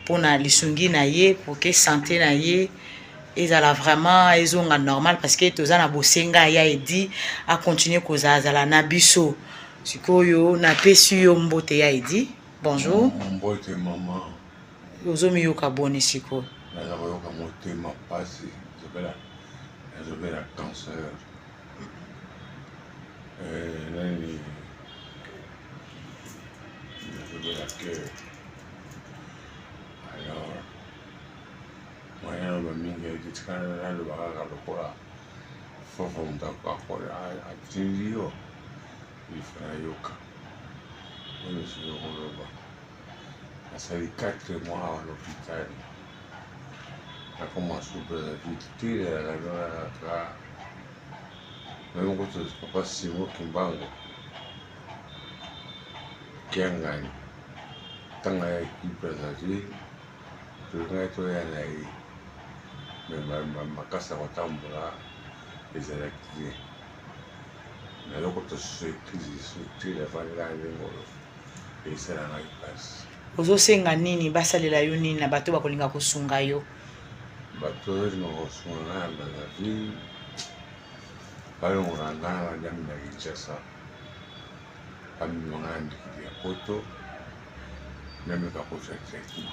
pour na lisungi na ye, pour que santé na ye, ils ont vraiment ils ont normal parce que tous na bosenga ya edi à continuer koza azala na biso sikoyo na pesi yo mbote ya edi bonjour mbote maman ozomi yoka boni siko na la yoka mote ma passe je vais la cancer nani je vais la cœur alors Moyen mingi kitikana na ndo baka lokola fofo mtaka kwa atindio ifana yoka ndio sio ngoroba asali 4 mois à l'hôpital a commencé à vite la même quand je papa Simo Kimbango kiangani tanga ya kipresage to ya nai makasa kotambola ezalaki na eloko tosutile afanela ndengolo esala ngai place ozosenga nini basalela yo nini na bato bakolinga kosunga yo bato oyo nakosunga ngai na Brazzaville balongola ngai na badiami na Kinshasa bamima ngai na ndikili ya poto nameka kosa traitement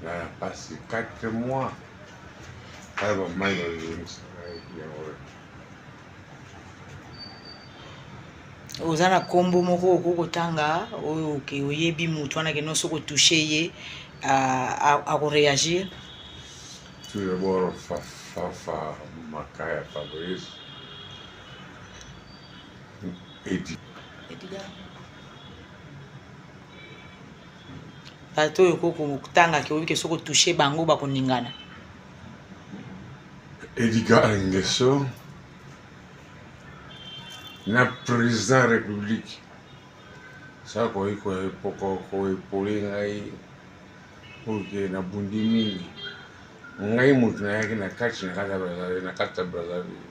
la passe 4 mois. ozana kombo moko okokotanga oyo ke oyebi mutu wana ke no soko toucher ye à réagir. Tout d'abord Fafa Makaya Fabrice bato oyo kokotanga ke oyebi ke soko toucher bango bakoningana. Edgar Nguesso na président de la République ça ko epole ngai oke na bundi mingi ngai mutu na yake na kati na kata Brazzaville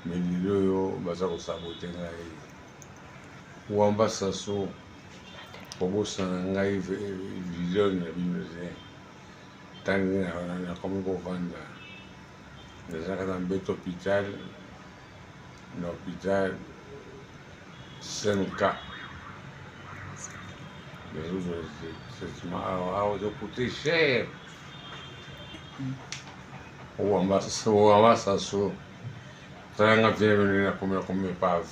mais oyo baza kosabote ngai wamba saso kobosana ngai video na binoze tangi na komi kovanda nazalaka na mbeto hôpital na hôpital 5K mais ça coûté cher wamba saso tanga vient na komi pave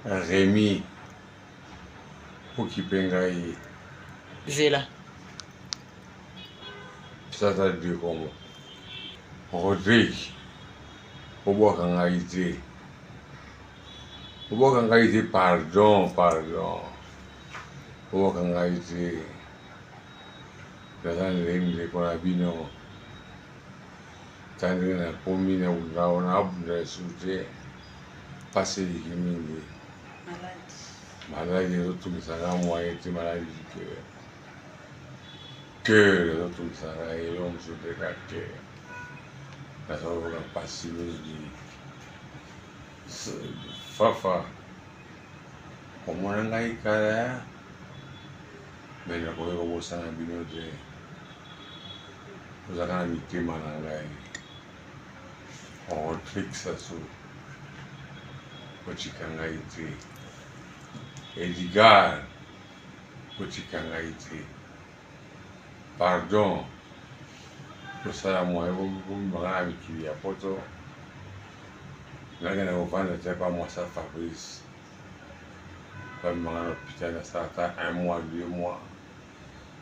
Rémi occupé ngai Vela ça t'a dit comment Rodrigue obwaka ngai te pardon obwaka ngai te naza ndeko na bino tandenge nakomi na ngao na abunda esu te pasi eliki mingi maladi ezotungisaka moye te maladi du cœur ezotungisaka elo mosusu te ka cœur nazokoka mpasi mingi Fafa omona ngai kala me nakoki kobosana bino te ozalaka na mitema na ngai Rodrigue Sassou kotika ngai te Edgar kotika ngai te pardon kosala moye bomibaka na mikili ya poto nagenda kovanda te pa mwasa Fabrice bamimaka na hôpital nasalata 1 mois 2 mois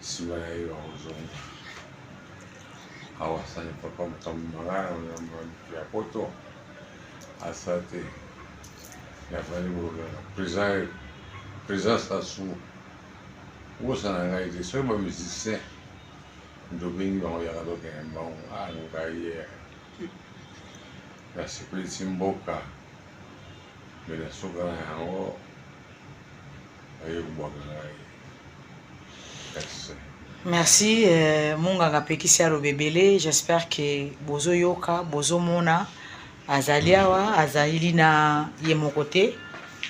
nsima na ye bakozonga awasani papa mtamangana na poto asate yafani bora présence asu wosana ngai de so ba musicien ndo bingi ba ya do ke mbao ngai ya sikwisi mboka bela soka yango ayo mboka ngai. Merci munganga pekisi alobebele. J'espère que bozo yoka bozo mona azaliawa azali na ye mon côté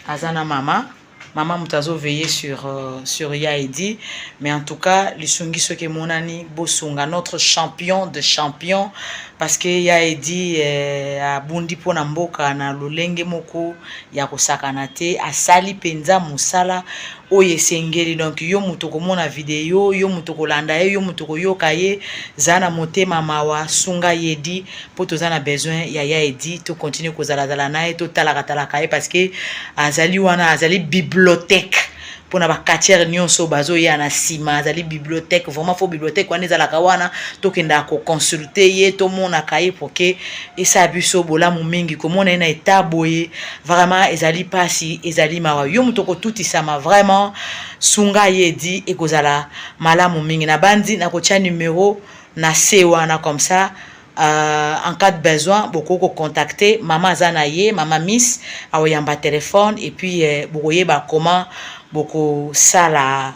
azana maman mutazo veiller sur Yaedi, mais en tout cas les sungi ce que monani bosunga notre champion de champions, parce que Yaedi a bundi pona mboka na lolenge moko ya kosakana te asali penza musala oye sengeli. Donc yo mutoko mona video yo mutoko landa yo mutoko yoka ye zana motema mawa sunga Yedi po tozana besoin ya Yaedi to continue kozala zala nae to talaka ye, parce que azali wana azali bibliothèque pour na bakatière nyonso bazo ya na sima azali bibliothèque. Vraiment faut bibliothèque wana ezalaka wana tokenda ko consulter ye to mona kaye pour que esa biso bolamu mingi komona na etaboye vraiment ezali pasi ezali mawa yo mutoko tuti sama vraiment sunga Yedi ekozala malamu mingi na bandi na kocha numéro na se wana comme ça. En cas de besoin, beaucoup contacter maman Zanaye, maman Miss, aoyamba téléphone et puis bokoye ba comment beaucoup sala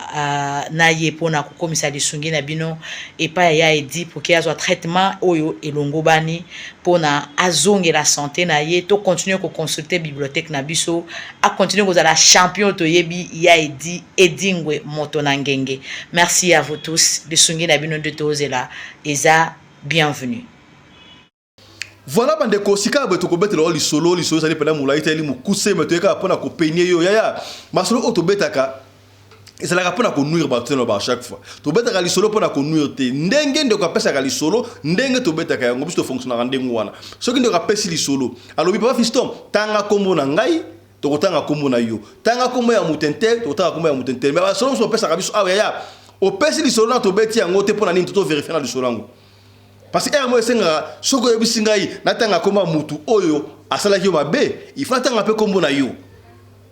naye pona ko komisa lisungi na bino et pas ya Yaedi pour qu'il y ait traitement oyo elongo bani pona azonge la santé naye to continuer ko consulter bibliothèque na biso a continuer ko za la champion to yebi Yaedi edingwe moto na ngenge. Merci à vous tous. Lisungi na bino de tozela eza bienvenue. Voilà bande ko sika beto ko betelo li solo sali pena mulaita eli mukuse meteka pona ko peigner yo yaya masolo auto betaka ezala ka pona ko nuire ba teno ba chaque fois to betaka li solo pona ko nuire te ndenge ndo ka pesa ka li solo ndenge to betaka yango biso fonctionner ndenge wana soki ndo ka pesi li solo alobi papa fiston tanga kombo na ngai to kotanga kombo na yo tanga kombo ya mutente to kotanga kombo ya mutente mais ba solo so pesa ka biso awa yaya o pesi li solo na to beti yango te pona nini to vérifier na li solo yango. Parce que moi senga soko yebisingai natanga koma mutu oyo asala yo mabe il faut tanga pe kombo na yo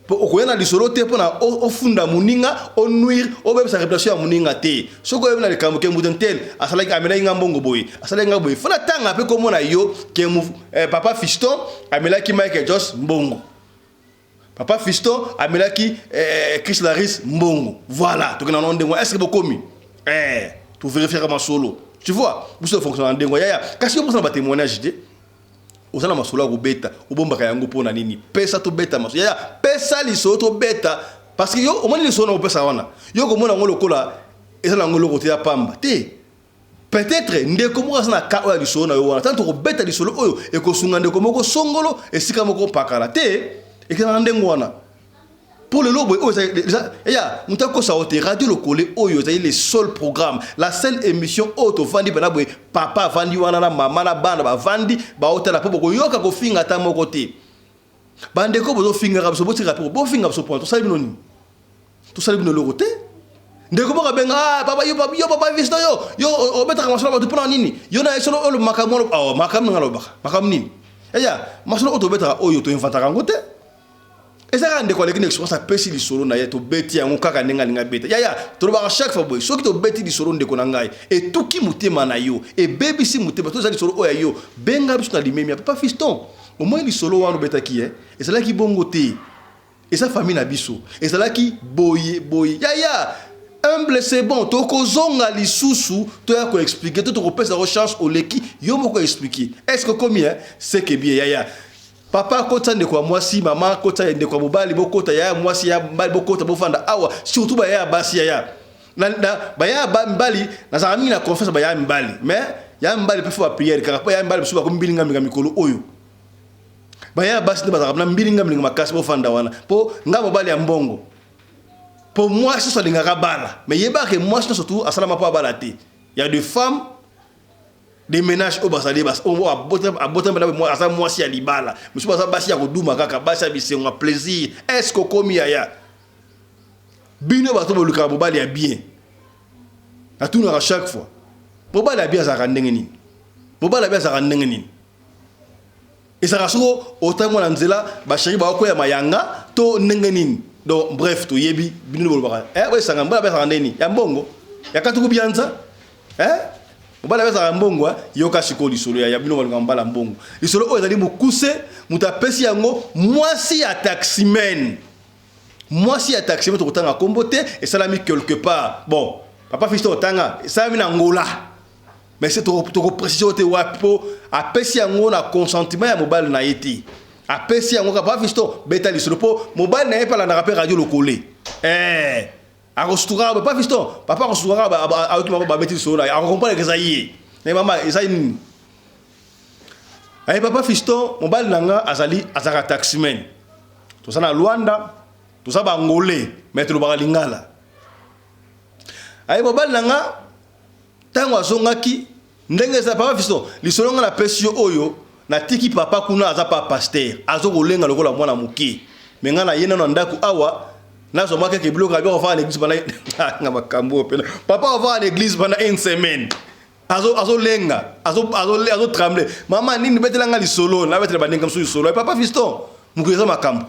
po okoyena lisolo te pona ofunda muninga o nuire o beba sa réputation ya muninga te soko yebina le kamuke mudentel asala ki amela inga mbongo boy asala inga boy faut tanga pe kombo na yo ke papa Fiston amela ki Michael Joss mbongo papa Fiston amela ki Chris Laris mbongo voilà to kena nonde moi est-ce que bokomi tu vérifier comment solo. Tu vois, vous savez fonctionner en dengo yaya. Kasi yo posana ba témoignage de. Osana masolo ko beta, obomba ka yango pona nini. Pesa to beta maso. Yaya, pesa li so to beta parce que yo o moni li so na pesa wana. Yo ko mona ngolo kola ezala ngolo ko te ya pamba. Te. Peut-être ndeko mo asana ka o li so na yo wana. Tanto ko beta li solo oyo e ko sunga ndeko moko songolo e sika moko pakala. Te. E kana ndengo wana. Pour le lobo, mutako saote radio lokole oyo c'est le seul programme, la seule émission auto vandi bana boy papa vandi wana na mama na bana ba vandi ba hotela po ko yoka ko finga ta moko te. Bande ko bozo finga ka so boti rapport, bo finga so point to sali binoni. To sali bino lokote. Ndeko boka benga papa yo papa visto yo obeta ka masolo ba to pona nini. Yo na solo o makamo makam ngalo ba. Makam nini. Masolo auto beta oyo to inventa ngote. Et ça rend quoi les expériences à pesi li solo na yeto beti ya ngokaka nenga ninga beta yaya to ba chaque fois boy soki to beti li solo ndeko na ngai et tout ki mutema na yo et baby si mutema to za li solo oya yo benga biso na limemi papa Fiston au moins li solo wana beta ki et ça là qui bongo te et sa famille na biso et ça là qui boye yaya humble c'est bon to ko zonga li susu to ya ko expliquer to ko pesa recherche au leki yo moko expliquer est-ce que combien c'est que bien yaya. Papa kota ndeko mwasi mama kota ndeko mobali bokota ya mwasi ya mbali bokota bofanda awa surtout ba ya basi ya na ba ya mbali na zamini na confiance ba ya mbali mais ya mbali pe fa prière car pa ya mbali biso ba ko mbilinga mikolo oyo ba ya basi ba na mbilinga makasi bofanda wana po nga mobali ya mbongo po mwasi so linga bala mais yeba ke mwasi surtout asalama pa bala te il y a des femmes des ménages au basali bas on a botem moi asa mwasi ya libala monsieur basa basi ya koduma kaka basi ya bisengo plaisir est-ce que komi ya bino bato boluka bobali ya bien à tout à chaque fois bobali ya bien za ndenge nini mobala bia za ndenge nini et ça rasuro autant moi nzela ba chéri ba ko ya mayanga to ndenge nini donc bref to yebi binu bolobaka ouais sanga mobala bia za ndeni ya mbongo ya katuku bianza mobala bia za mbongo yoka shiko lisolo ya binu bolobaka mbala mbongo lisolo o ezali mukuse mutapesi yango mwasi ya taximen to kotanga kombote et ça l'a mis quelque part bon papa Fiston tanga ça mi na ngola mais c'est to précision te wapo apesi yango na consentiment ya mobile na yeti apesi yango papa Fiston beta lisolo po mobile na pas la rappel radio lokole akostura papa Fiston papa akostura avec ma beti lisolo na comprendre que ça y est mais maman ça y papa Fiston mobile nanga azali azaka taximen to ça na Luanda tout ça ba ngolé mettre le baka lingala ay mobile nanga tango azongaki ndenge za papa Fiston lisolo nga na pesio oyo na tiki papa kuna aza pa pasteur azokolenga lokola mwana muki menga na yena na ndaku awa nazo maka ke biloko abio fa na église bana nga makambo pena papa va à l'église pendant une semaine azolenga azo trembler mama nini betelanga lisolo na betela baninga msu lisolo papa Fiston mukuyeza makambo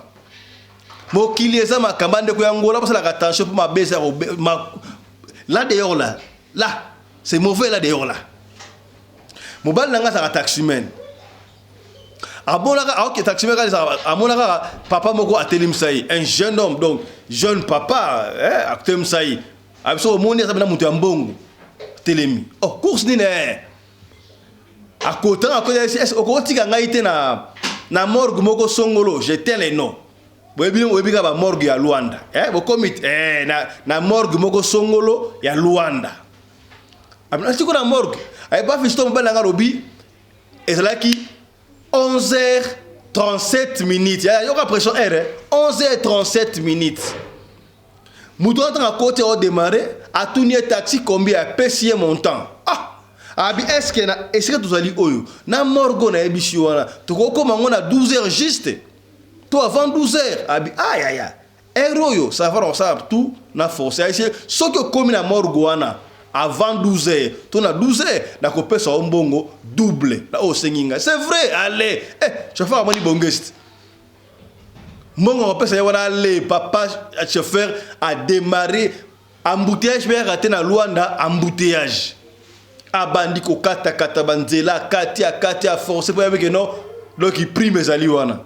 mokili eza makambo ndeko ya ngola parce la attention pour ma baisse là d'ailleurs là c'est mauvais là d'ailleurs là mobile nanga ça taximen amonaka ok taximen amonaka papa moko atelim sai un jeune homme donc jeune papa actem sai abso moni ça na mutu ya mbongo telemi oh course ni ne akota est okotika ngai te na morgue moko songolo j'étais les noms webi ka ba morgue ya Luanda bo commit na morgue moko songolo ya Luanda abna tiko na morgue ay ba Fiston mobile nga robi ezalaki 11h37 minutes ya yoka pression r 11h37 minutes mutu ata côté au démarrer a tourner taxi combien a payé montant abi est-ce que tozali oyo na morgue na ebisi wana tokokoma ngona 12h juste to avant 12h abi aïe eroyo ça va ça tout na force c'est ce que comme na morgue wana avant 12h to na 12h na ko pesa mbongo double na o senginga c'est vrai allez chauffeur amoni bongest mbongo ko pesa wana allez papa chauffeur a démarré embouteillage bien raté na Luanda embouteillage abandi ko kata banzela katia force pour avec non donc il prime ezali wana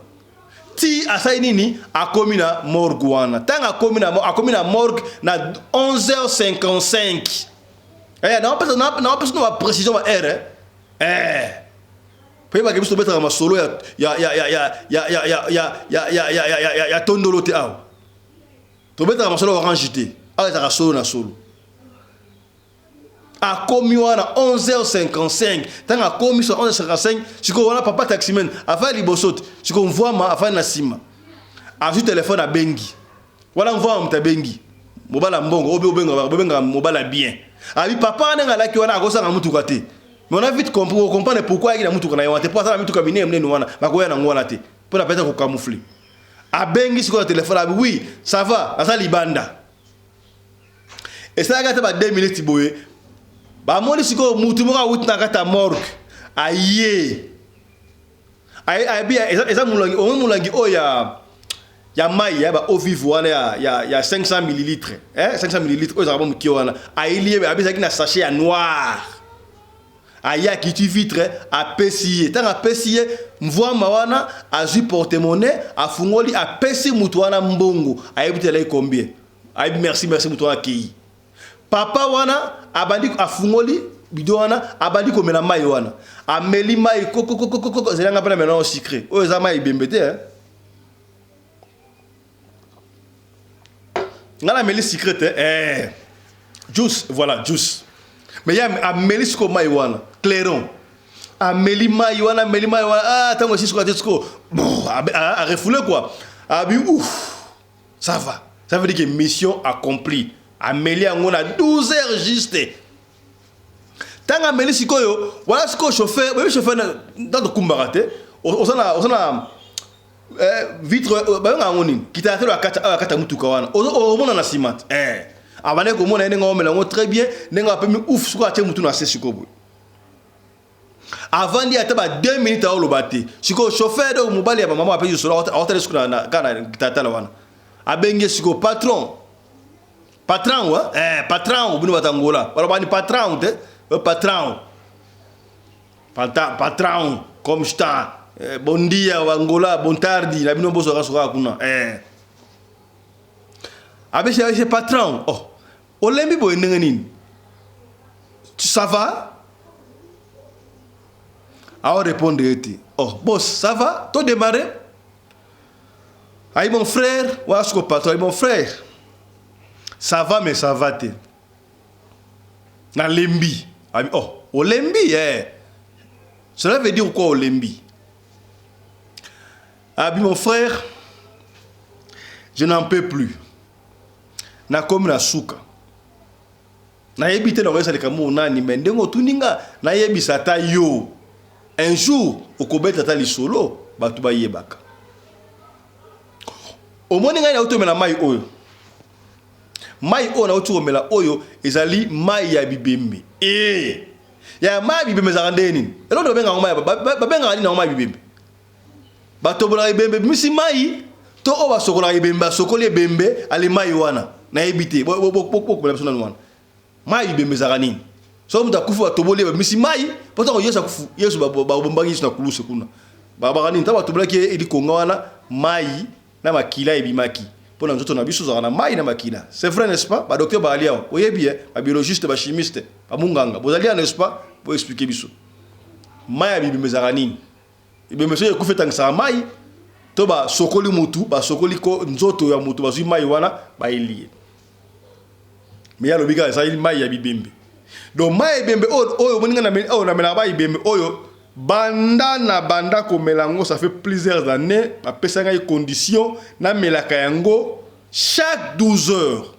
ti asai nini akomi na morgue wana tanga akomi na morgue na 11h55 na pesa no précision ba r pe ba kebiso betaka masolo ya tondolo te aw to betaka masolo orange te awa ta solo na solo akomi wana 11h55 tanga akomi sur 11h55 siko wana papa taximen afa libosote siko mvoma afa na sima azu téléphone a bengi wala mvoma mta bengi mobala mbongo obenga mobala bien abi papa nanga laki wana akosa na mutuka te mais on a vite comprendre pourquoi il a mutuka na yawate pour ça na mutuka bine mnene wana makoya na ngwana te pour na pesa ko camoufler a bengi siko na téléphone abi oui ça va asa libanda et ça gata ba 2 minutes boye ba moni siko mutu moka wutna kata morgue aye ay bien eza mulangi o ya mai ya ba eau vive wana ya 500 ml 500 ml o za ba mukio wana ailié ba bisa kina sachet ya noir aya ki tu vitre a pesier tanga pesier mvwa mawana azu porte-monnaie afungoli a pesi mutu wana mbongo ayebitela combien ay merci mutu wana ki papa wana abandi afungoli bido wana abandi komela mai wana ameli mai koko zelanga pena maintenant secret o za mai bembete ngala meli secret juice voilà juice mais ya ameli sko mai wana clairon ameli mai wana tango sisko atsko bon a refoulé quoi abi ouf ça va ça veut dire que mission accomplie ameli yango na 12h juste tanga ameli sikoyo voilà siko chauffeur oui chauffeur dans de kumbarate osana vitre ba nga ngoni kitatelo akata mutuka wana omona na ciment abane ko mona nenga omela ngo très bien nenga pemi ouf siko atie mutu na sesiko boy avant d'y attendre 2 minutes à l'obati. Si le chauffeur de mobile, maman a payé sur la hôtel sur la tata lawana. A bengue si le patron. Patron, ouais? Patron, ou bien Watangola. Voilà, patron, patron. Patron, comme ça. Bon dia, Angola, bon tardi, la bino boso rasura kuna. Abe c'est patron. Oh, olembi boy nengenin. Ça va? Alors répondre oh boss, ça va? Toi démarrer? Aïe mon frère, ouais, ce que patron, mon frère. Ça va mais ça va te. Na lembi. Oh, olembi Cela veut dire quoi olembi? Abi mon frère, je n'en peux plus. Na comme na souka. Na yebite na resa lekamu nani mendengo tuninga na yebisa ta yo. Un jour, au kobeta ta li solo, batu ba yebaka. Au moninga na auto mela mai oyo. Mai oyo na auto mela oyo ezali mai ya bibembe. Ya mai bibembe za randeni. Elo do benga mai ba benga ni na mai bibembe. Bato bola ibembe misi mai to o ba sokola ibembe sokole bembe ali mai wana na ebite bo la personne wana mai ibembe za nini so muta kufu atobole misi mai poto ko yesa kufu yesu ba bombagi na kuluse kuna baba nini taba tobola ke eli konga wana mai na makila ebimaki pona nzoto na biso za na mai na makila c'est vrai n'est-ce pas ba docteur ba alia oyebi ba biologiste ba chimiste ba munganga bozalia n'est-ce pas pour expliquer biso mai ibembe za nini ibe monsieur ku feta ngisa mai to ba sokoli mutu ba sokoli ko nzoto ya mutu ba zui mai wana ba elie mais ya lobiga ça il mai ya bibembe donc mai bembe oyo moninga na na mela ba bibembe oyo banda ko melango ça fait plusieurs années ba pesanga les conditions na melaka yango chaque 12 heures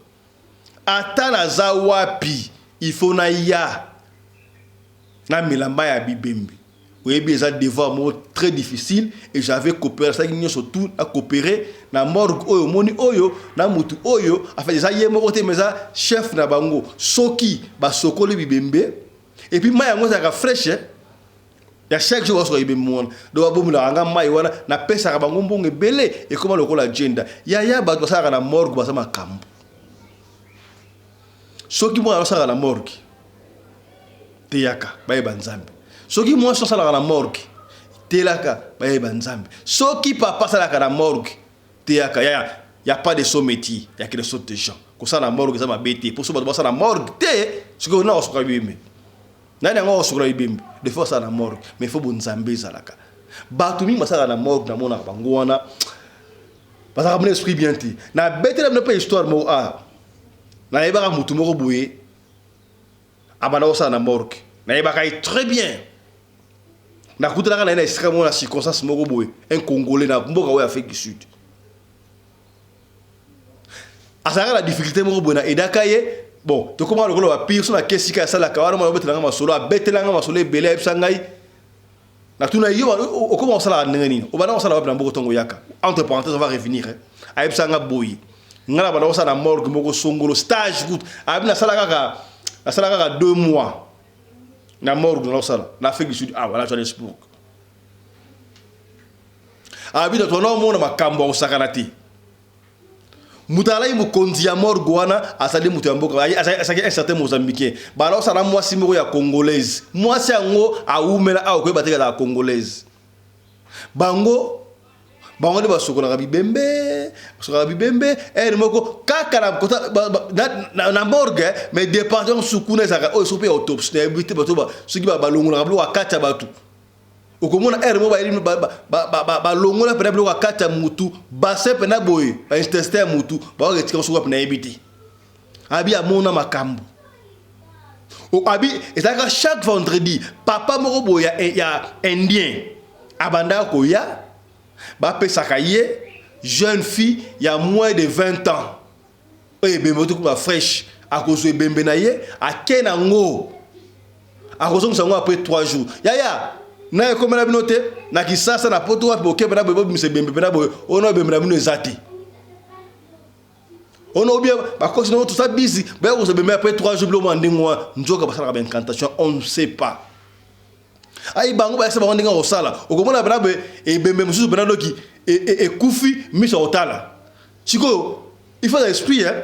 atana za wapi il faut na ya na melamba ya bibembe. Oui, bien, un devoir très difficile et j'avais coopéré, ça y surtout à coopérer na morgue oyo moni oyo na mutu oyo afin ça y est mo côté mais ça chef na bango soki ba sokoli bibembe et puis maya ngoza ka fresh ya chaque jour so ibembe mon do ba bomu la nga mai wana na pesa ka bango mbonge belé et comment le ko la agenda ya ba ça na morgue ba sama kambo soki mo ça na morgue te yaka ba banzambe. Soki moi so sala la morgue telaka baye banzambe soki papa sala la morgue telaka ya pas de son métier ya que de sorte de gens ko sala la morgue ça ma bête pour so ba sala la morgue te soki na osukra bimbe nani ngo osukra bimbe de fois sala la morgue mais faut bonzambe zalaka batu mi masala la morgue na mona bango wana parce que mon esprit bien ti na bête na pas histoire mo na yeba ka mutu moko boye abana osala la morgue na yeba ka très bien. Na kutana na extrêmement la circonstance moko boye un Congolais na mboka wa Afrique du Sud. Asaka la difficulté moko boye na edakaye bon to comment le golo wa pire so na kesika sala kawara mo betela nga masolo abetelanga masolo ebele ebisangai na tuna yo o comment sala ngani o bana sala wa mboka tongo yaka entre parenthèses on va revenir ebisanga boye ngala bana sala morgue moko songolo stage good abina sala kaka 2 mois. Na morgue na sala na Afrique du Sud voilà Johannesburg abida to na mona makambo osakanati mutala imu konzi ya morgue wana asali mutu ya mboka asaki un certain Mozambicain bala sala mwasi moko ya congolaise mwasi yango aumela ko bateka la congolaise bango de basokola bibembe moko kaka na morgue mais département sukuna ezaka o sope autopsie na ebité bato ba soki ba longola blo akata batu okomona mo ba longola pena blo akata mutu base pena boye ba intestin mutu ba retika soka pena ebité abi amona makambo o abi ezaka chaque vendredi papa moko boya ya indien abanda ko ya ba pesaka ye jeune fille il y a moins de 20 ans et bembe tout ba fraîche à cause de bembe na ye a kenango a cause de ça après 3 jours ya na comme na binote na kisasa na poto wa boke bena bobo mise bembe bena boy ono bembe na bino ezati ono bien ba cause no tout ça busy ba cause bembe après 3 jours blo mandingo njoka basala ba incantation on ne sait pas Aïe bango ba esa bango au sala. Au comment la brabe et bembe musu benado qui et kufi mis au tala. Chiko, il faut l'esprit hein.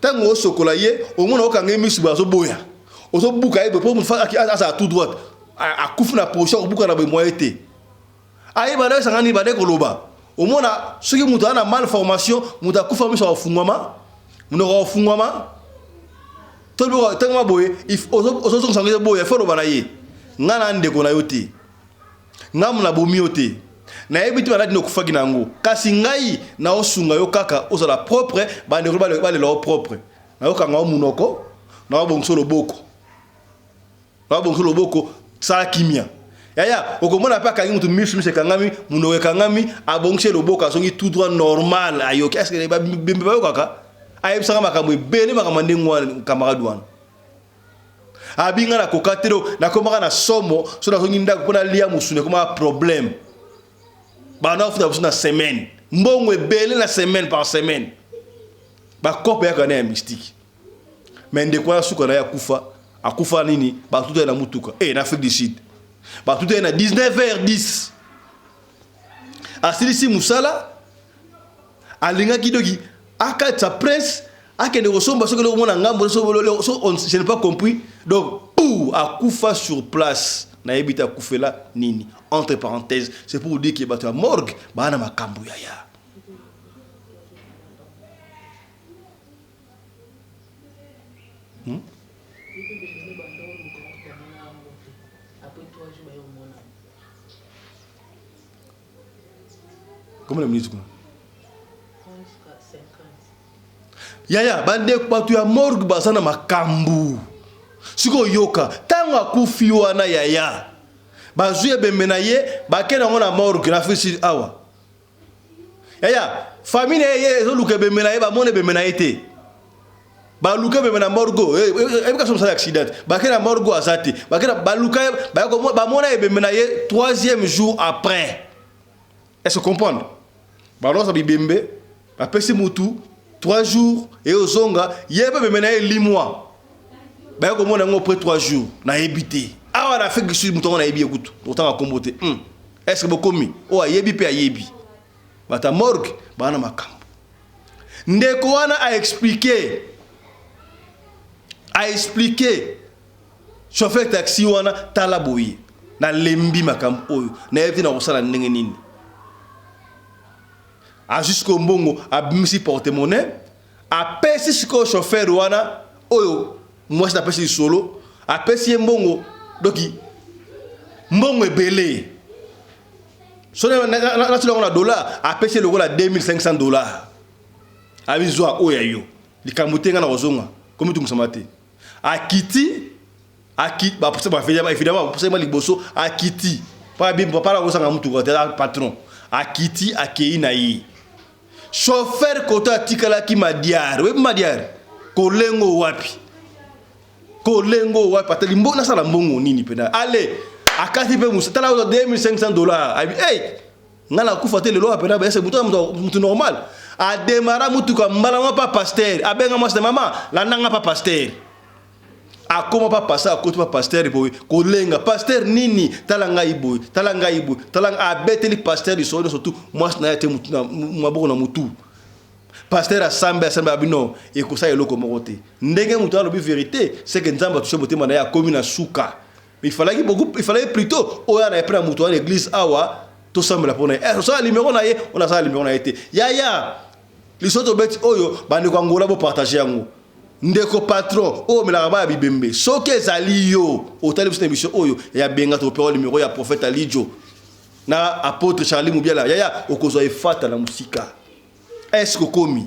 Tant au sokolaye, au moins au kangé mis bazo boya. Au so buka e pour me faire à tout droite. A kufi na position au buka na be moyete. Aïe bango sangani bade koloba. Au moins na ceux qui muta na malformation, muta kufa mis au fungwama. Munora au fungwama. Tout le temps ma boye, il faut aux sangé boya, faut le banaye. Ngana ndeko na yote ngamu na bomi yote na ebiti bana dino kufaki nango kasi ngai na osunga yo kaka osala propre ba ndeko ba le propre na yoka nga munoko na bonso loboko sa kimia yaya okomona pa kangi mutu misu mise kangami munowe kangami abongse loboko asongi tout droit normal ayoki est-ce que ba bimbe ba yokaka ayebisanga makambo ebele makambo ndengwa camarade wana abinga na kokatero na komaka na somo so na nginda ko na lia musune comme un problème ba na futa na semaine mbongo ebele na semaine par semaine ba kope ya kana mystique mais ndeko ya suka na ya kufa akufa nini ba tout na mutuka na Afrique du Sud ba tout na 19h10 asilisi musala alinga kidogi aka sa presse akende kosomba soki loko mona ngambo so je n'ai pas compris donc pou akufa sur place na ebita kufela nini entre parenthèses c'est pour dire que bato ya morgue bana makambo yaya comment la minute yaya bande batu ya morgue basana makambu siko yoka tango akufi wana yaya bazuye bembena ye bakena ngona morgue na fisi awa yaya famille ye ezoluka bembena ye bamone bembena ye baluka bembena morgue ebika somsa accident bakena morgue azati bakena baluka bamona ye bembena ye 3e jour après est-ce que comprendre balonsa bibembe bapesi mutu 3 jours et aux zonga yeba bemena 8 mois ba ko mona ngo après 3 jours na ebité awa na fait que sur mutonga na ebi ekutu autant à comboter est-ce que bokomi o ayebi pe ayebi bata morgue bana makambo ndeko wana a expliquer chauffeur taxi wana tala boyi na lembi makambo oyo na ebité na kosala ndenge nini a jusqu'au mbongo a bimisi porte-monnaie a pesi siko chauffeur wana oyo moi c'est pesi solo a pesi mbongo doki mbongo ebele so na tilo na dollar a pesi le gola $2500 a bizwa oya yo likamutenga na ozonga comme tu musamate a kiti ba pour ça ba évidemment pour ça ma liboso a kiti pas bien pas la osanga mutu ko patron a kiti a kei na yi chauffeur kota tikala ki madiar we madiar kolengo wapi patali mbona sala mbongo nini pena allez akati pe musa tala $2500 abi ngala kufa le lo pena ba ese mutu normal a démarrer mutu ka mbala pa pasteur abenga moi c'est maman la nanga pa pasteur a comment pas passer à côté pas pasteur boy kolenga pasteur nini talanga iboy talanga abeteli pasteur du solo surtout moi na été maboko na mutu pasteur assemble abino et ko ça eloko mokote ndenge mutu alobi vérité c'est que nzamba touche boté mana ya commune suka il fallait plutôt oya na prendre mutu à l'église awa to semble pour na ça numéro na ye on a ça numéro na été yaya les autres bêtes oyo bande ko ngola bo partager yango ndeko patron o melaka ba bibembe soki ezali yo otali biso na émission oyo ya benga to pero numéro ya prophète Alijo na apôtre Charlie Mubiala yaya okozwa efata na musika est-ce que komi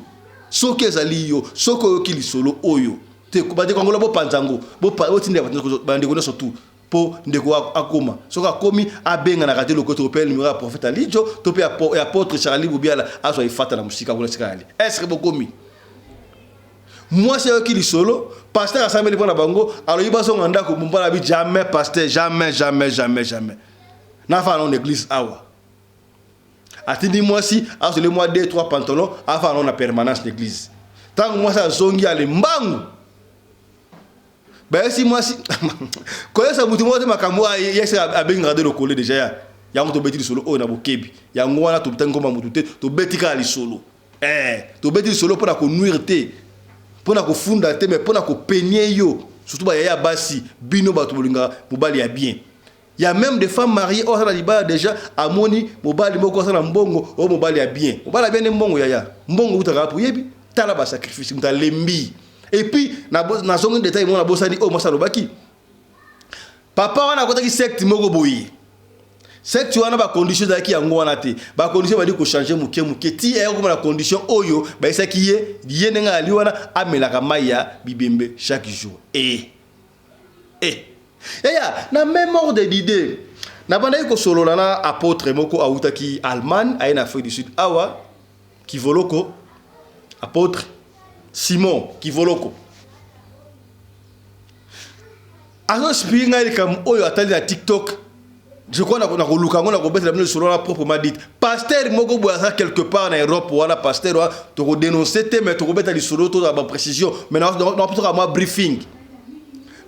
soki ezali yo soko okili solo oyo te ko bade kongola bo panzango bo otinde bande ko surtout po ndeko akoma soki akomi abenga na radio lokoto to pero numéro ya prophète Alijo to pe apôtre Charlie Mubiala azwa efata na musika ko sikali est-ce que bokomi moi c'est qui solo pasteur assemblée pour la bango alors il va son anda ko mbala bi jamais pasteur jamais na fa non église awa atindi moi si à le mois 2-3 pantalons avant on a permanence d'église tant moi ça zongi ale mbangu Ben si moi si quand ça mutu moi ma kamwa yesa abengi regarder le collé déjà ya moto beti solo o na bokebi ya ngwana to tango ma mutu te to beti ka li solo to beti solo pour na ko nuire te pour na ko funda te mais pour na ko peigner yo surtout ba ya basi bino ba to bolinga mobali ya bien. Il y a même des femmes mariées au sana libala déjà amoni mobali moko sana mbongo o mobali ya bien. Mobali ya bien ne mbongo ya mbongo utaka pour yebi tala ba sacrifice muta lembi. Et puis na zongo détail mo na bosani o mo salobaki. Papa wana kota ki secte moko boyi. Secte wana ba condition za ki yango wana te. Ba condition ba di ko changer muke ti e ko na condition oyo ba isa ki ye nenga ali wana amelaka maya bibembe chaque jour. Na même ordre d'idée. Na banda ko solo na apôtre moko auta ki Allemagne ay na Afrique du Sud awa ki voloko apôtre Simon Kivoloko. Alors spinga ile kam oyo atali na TikTok. Je crois na ko lukango na ko betela bino solo na proprement dit. Pasteur moko boya quelque part en Europe wala pasteur wa to ko dénoncer te mais to ko betela solo to ba précision mais na peut-être moi briefing.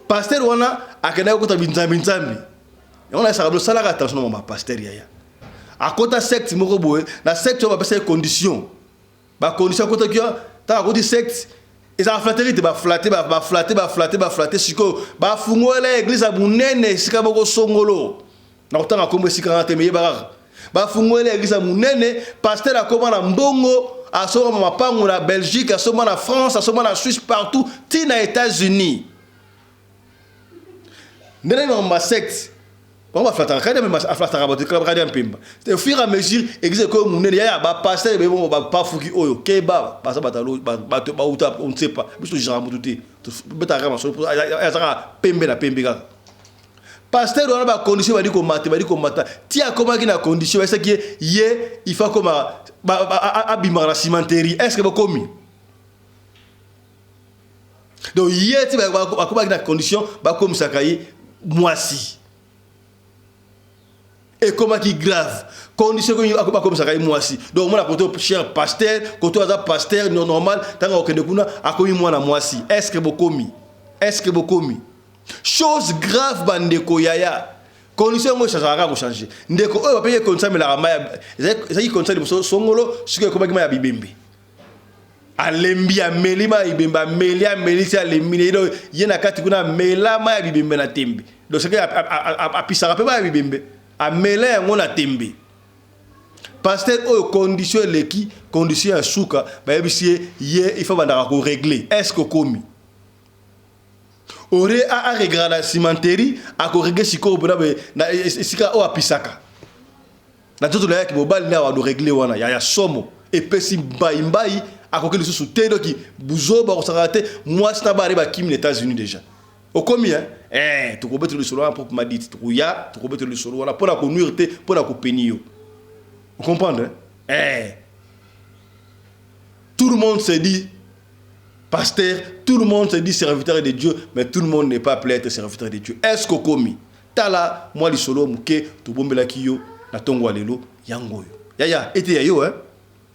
Pasteur wana akena ko ta binzambi. Et on a ça sala attention ma pasteur ya. A kota secte moko boye na secte ba pesa condition. Ba condition kota kio ta ko di secte eza flatterie te ba flatter siko ba fungola église abunene sika boko songolo na kotanga kombe sika te meye ba fungola église abunene pasteur akoma na mbongo asoma mapango na Belgique asoma na France asoma na Suisse partout ti na États-Unis ndene ma secte on va flatter quand même à flatter raboter quand même pimba au fur et à mesure existe comme munene ya ba pasteur be bon ba pa fuki oyo keba ba sa batalo ba uta on ne sait pas biso jara mututi beta rama so ya saka pembe na pembe ka pasteur on a ba condition ba di ko mata ti a comment ki na condition c'est que ye il faut comme abimara la cimenterie est-ce que ba komi donc ye ti ba comment ki na condition ba comme sakayi moisi. Et comment qui grave condition que comme ça moi aussi donc moi la cher pasteur quand tu as pasteur normal tant que de kuna akomi moi na moi aussi est-ce que bokomi chose grave bandeko yaya condition moi ça va changer ndeko o va payer comme ça mais la maya ça qui concerne le songolo ce que comment ya bibembe alembi amelima ibemba melia melisia lemine do yena kati kuna melama ya bibembe na tembe donc c'est que a pisara pe ba bibembe a mêlé on a tembe pasteur o condition leki condition ya suka ba yebisie ye il faut bandaka ko régler est-ce que komi ore a régler la cimenterie a ko régler siko bona be na sika o apisaka na toto la ki mobile na wa do régler wana ya somo et pesi mbai a ko kele sous tedo ki buzo ba ko sarate moi sta ba riba kim les États-Unis déjà au combien tu peux mettre le solo pour m'a dit tu peux mettre le solo voilà pour la connuire pour la pénir vous comprenez tout le monde se dit pasteur tout le monde se dit serviteur de Dieu mais tout le monde n'est pas appelé à être serviteur de Dieu est-ce que commis tala moi le solo muke to bombela kiyo na tongo lelo yango yo ya ete yayo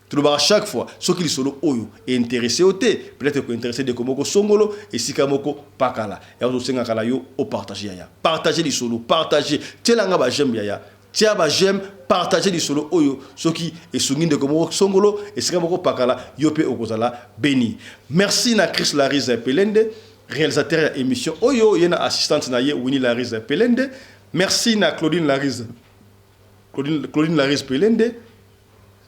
tout le chaque fois ce qui solo oyo est intéressé au thé peut-être que intéressé de komoko songolo et sikamoko pakala et on senga kala yo au partager ya partager les solo partager telanga ba j'aime ya tia ba j'aime partager les solo oyo ce qui est sungin de komoko songolo et sikamoko pakala yo pe okozala béni merci na Chris Larize Pelende réalisateur de émission oyo yena assistante na ye Winnie Larize Pelende merci na Claudine Larize Pelende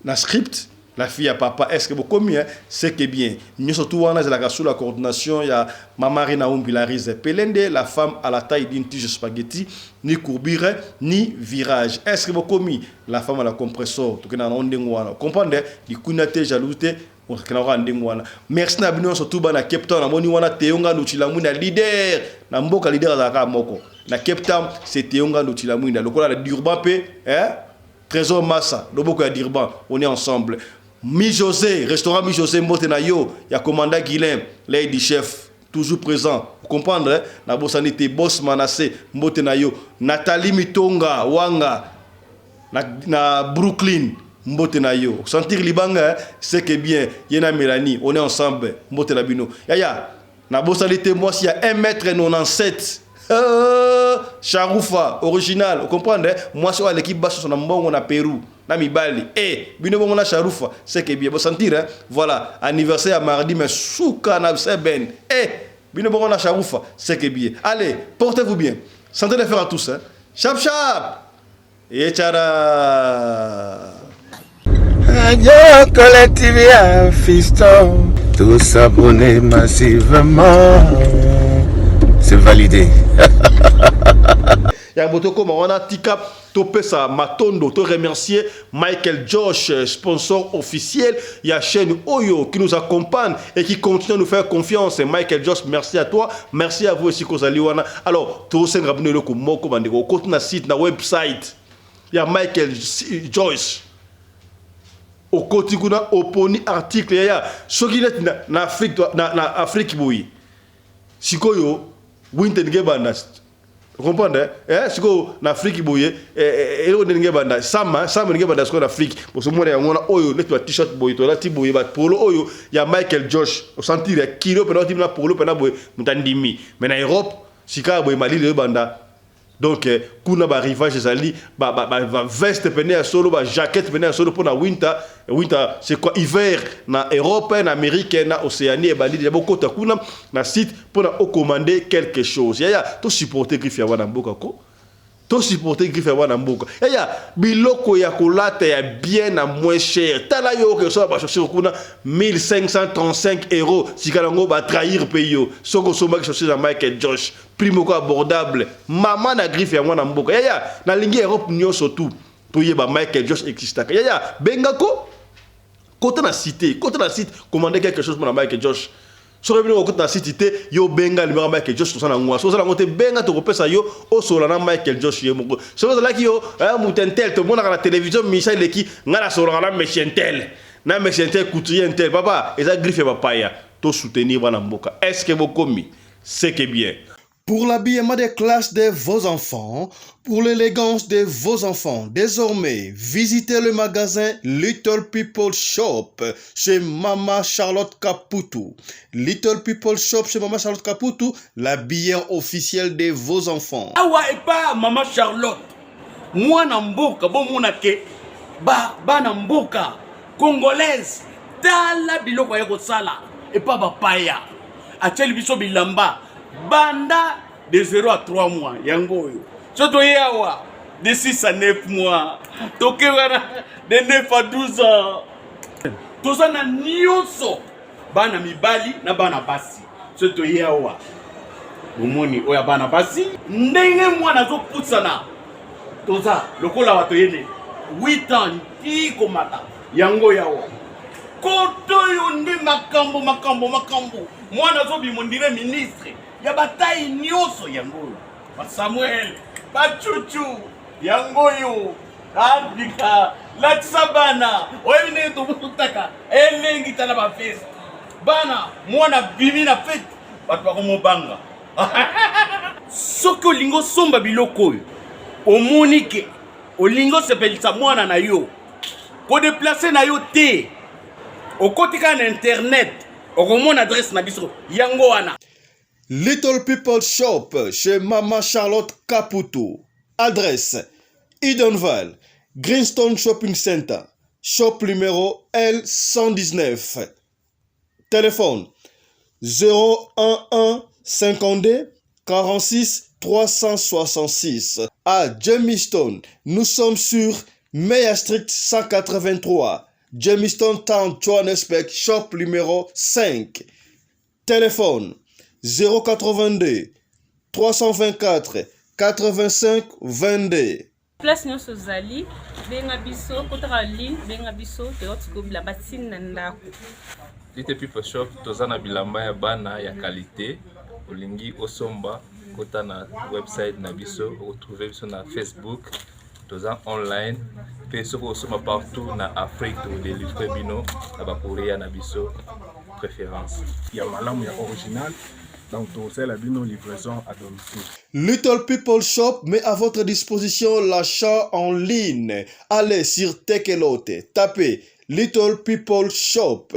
na script la fille à papa, est-ce que vous combien c'est que bien. Nous surtout on a la coordination, il y a Mamarina Umbilarize Pelende, la femme à la taille d'une tige spaghetti, ni courbure, ni virage. Est-ce que vous commis la femme à la compressor, tout que na ondengwana. Comprenez? Du kunate jalousité, on kana ondengwana. Merci na bino surtout ba na Cape Town, na moni wana Teonga Nutilamu na leader, na mboka leader za ka moko. Na Cape Town, c'est Teonga Nutilamu na lokola Durban pe, Trésor Massa, loboko ya Durban, on est ensemble. Mi José, restaurant Mi José Mbotenayo, il y a commandant Guilain, lady chef, toujours présent. Vous comprenez? Na Bossanité, Boss Manassé, Mbotenayo, Nathalie Mitonga, Wanga, na Brooklyn, Mbotenayo. Sentir Libanga, c'est que bien, Yena Mélanie, on est ensemble, Mbotenabino. Yaya, Na bosalité moi s'il y a 1m97. Charoufa original, vous comprenez? Moi c'est l'équipe basse sur Mbongo na Pérou, na Mibali. Bino bongo na Charoufa, c'est que bien vous sentir hein. Voilà, anniversaire à mardi mais souka na ben. Bino bongo na Charoufa, c'est que bien. Allez, portez-vous bien. Santé les faire à tous hein. Chap chap. Et tchara. Radio Collectivia Fiston. Tous s'abonner massivement. C'est validé. Ya botoko mawana tika topé sa matondo to remercier Michael Josh, sponsor officiel ya chaîne Oyo qui nous accompagne et qui continue à nous faire confiance. Michael Josh, merci à toi, merci à vous aussi Kozaliwana. Alors to sen rabune le ko moko bandeko ko na site na website ya Michael Josh. Au côté kuna oponi article ya soki net na Afrique na Afrique boui. Sikoyo winter ngebanda. Vous comprenez? Siko na Afrique boye elo ngebanda sama ngebanda siko na Afrique. Pour ce moment ya ngona oyo net ba t-shirt boye to la ti boye ba polo oyo ya Michael Josh. Au sentir kilo pena ti na polo pena boye mutandimi. Mais na Europe sika boye mali le banda. Donc kuna ba rivage ezali ba veste pene ya solo ba jaquette pene ya solo pour na winter c'est quoi hiver na Europe na Amérique na Océanie et bali ya boko ta kuna na site pour na commander quelque chose ya to supporter griffe ya wana mboka ko to supporter griffe ya wana mboka ya biloko ya kolata ya bien na moins cher tala yo que so ba chercher kuna 1535 € sikalango ba trahir payo soko so ba chercher na Michael Josh primo ko abordable maman na griffe ya mwana mboka ya na lingi Europe nyonso tout pour yeba Michael Josh existaka ya bengako côté na site commander quelque chose pour na Michael Josh so rebino côté na site yo benga numéro Michael Josh to sana ngwa so sana ngote benga to kopesa yo o sola na Michael Josh ye moko so za laki yo mutentel to mona na télévision Michel leki ngala sola na Mechentel na Mechentel couturier tel papa eza griffe ya paya to soutenir bana mboka est-ce que vous commis c'est que bien. Pour l'habillement des classes de vos enfants, pour l'élégance de vos enfants, désormais, visitez le magasin Little People Shop chez Mama Charlotte Caputo. Little People Shop chez Mama Charlotte Caputo, l'habillement officiel de vos enfants. Awa et pas Mama Charlotte. Moi namboka, bon monake, ba namboka, congolaise, tala biloko ya kosala, et pas bapaya. Acheli biso bilamba. Banda de 0 à 3 mois, yango yo. Soto yawa de 6 à 9 mois. Toke wana de 9 à 12 ans. Toza na nyonso. Bana mibali na bana basi. Soto yawa. Momoni oya bana basi. Ndenge mwana zo putsana. Toza lokola wato yene 8 ans ti komata. Yango yawa. Koto yo ndi makambo. Mwana zo bimondire ministre. Ya bataille nyoso yango ba Samuel ba Chuchu yango yo Afrika la tsabana oyine to mutaka elengi tala ba fest bana mwana bimi na fete batu ba komobanga soko lingo somba biloko yo omonike olingo sepelisa mwana na yo ko déplacer na yo te okotika na internet okomona adresse na biso yango wana. Little People Shop chez Mama Charlotte Caputo. Adresse Edenval, Greenstone Shopping Center, shop numéro L119. Téléphone 011 52 46 366. À Jamestown, nous sommes sur Meyer Street 183. Jamestown Town, Johannesburg, shop numéro 5. Téléphone 082 324 85 22. Place nyonso zali benga biso kotaka ligne benga biso te otikobila batine na ndako. Little People Shop tozana bilamba ya bana ya qualité olingi osomba kota na website na biso retrouver biso na Facebook toza online pe soko osoma partout na Afrique to délivrer bino na ba Korea na biso préférence ya malamu ya original. Donc, c'est la livraison à domicile. Little People Shop met à votre disposition l'achat en ligne. Allez sur Tekelote, tapez Little People Shop.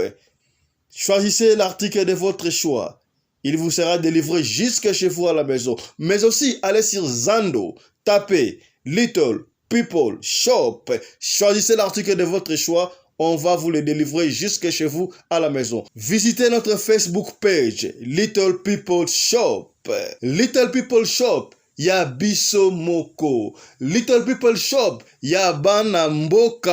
Choisissez l'article de votre choix. Il vous sera délivré jusque chez vous à la maison. Mais aussi, allez sur Zando, tapez Little People Shop. Choisissez l'article de votre choix. On va vous le délivrer jusque chez vous à la maison. Visitez notre Facebook page, Little People Shop. Little People Shop, ya biso moko. Little People Shop, ya bana mboka.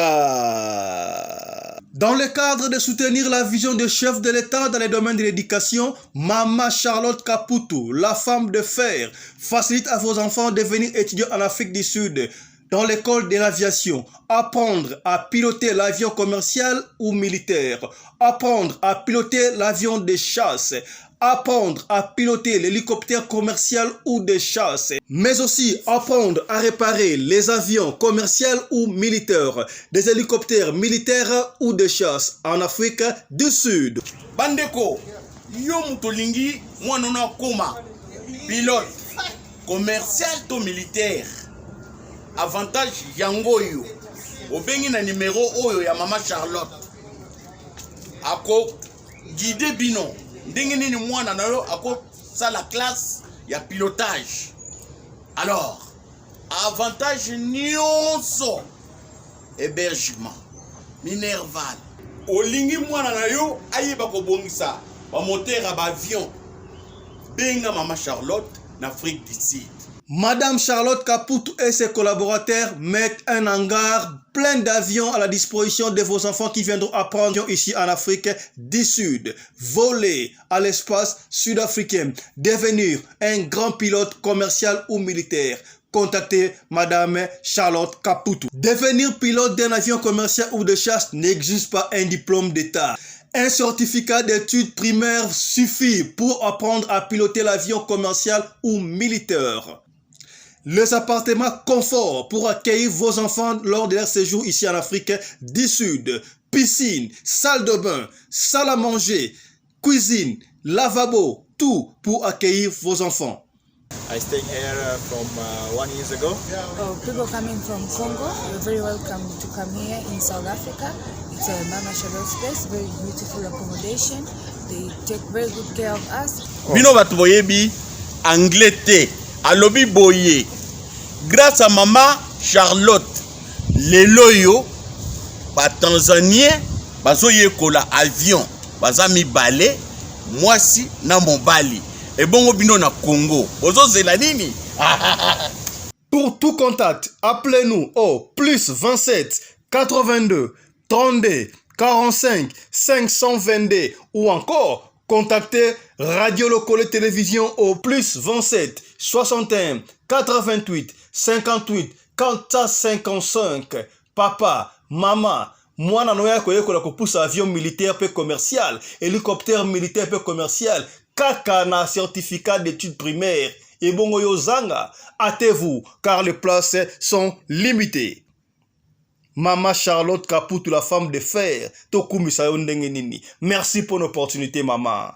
Dans le cadre de soutenir la vision du chef de l'État dans les domaines de l'éducation, Mama Charlotte Caputo, la femme de fer, facilite à vos enfants de venir étudier en Afrique du Sud, dans l'école de l'aviation, apprendre à piloter l'avion commercial ou militaire, apprendre à piloter l'avion de chasse, apprendre à piloter l'hélicoptère commercial ou de chasse, mais aussi apprendre à réparer les avions commerciaux ou militaires, des hélicoptères militaires ou de chasse en Afrique du Sud. Bandeko, yo mutolingi mwanona koma pilote commercial to militaire. Avantage yango yo. Obengi na numéro oyo ya Mama Charlotte. Ako guide bino. Ndenge nini mwana na yo ako sa la classe ya pilotage. Alors, avantage nyonso hébergement minerval. Olingi mwana na yo ayeba ko bongisa ba moteur ba avion. Benga Mama Charlotte na Afrique du Sud. Madame Charlotte Caputo et ses collaborateurs mettent un hangar plein d'avions à la disposition de vos enfants qui viendront apprendre ici en Afrique du Sud. Voler à l'espace sud-africain, devenir un grand pilote commercial ou militaire. Contactez Madame Charlotte Caputo. Devenir pilote d'un avion commercial ou de chasse n'exige pas un diplôme d'État. Un certificat d'études primaires suffit pour apprendre à piloter l'avion commercial ou militaire. Les appartements confort pour accueillir vos enfants lors de leur séjour ici en Afrique du Sud. Piscine, salle de bain, salle à manger, cuisine, lavabo, tout pour accueillir vos enfants. I stayed here from 1 year ago. People coming from Congo, you're very welcome to come here in South Africa. It's a Mama Charlotte space, very beautiful accommodation. They take very good care of us. Bino batu boyebi anglais te, alobi boye. Grâce à Mama Charlotte, lelo yo ba Tanzanien bazoye kola avion, bazami balé, mwasi na mobali. Et bon bino na Congo. Bozo zelanini. Pour tout contact, appelez-nous au plus 27 82 32 45 522 ou encore contactez Radio Locale Télévision au plus 27 61 88 58 455. Papa, maman, mwana noya koyekola kopusa avion militaire pe commercial, hélicoptère militaire pe commercial, kaka na certificat d'études primaires. Et bongo yo zanga, hâtez-vous car les places sont limitées. Mama Charlotte Caputo, la femme de fer, tokumisa yo ndenge nini. Merci pour l'opportunité, maman.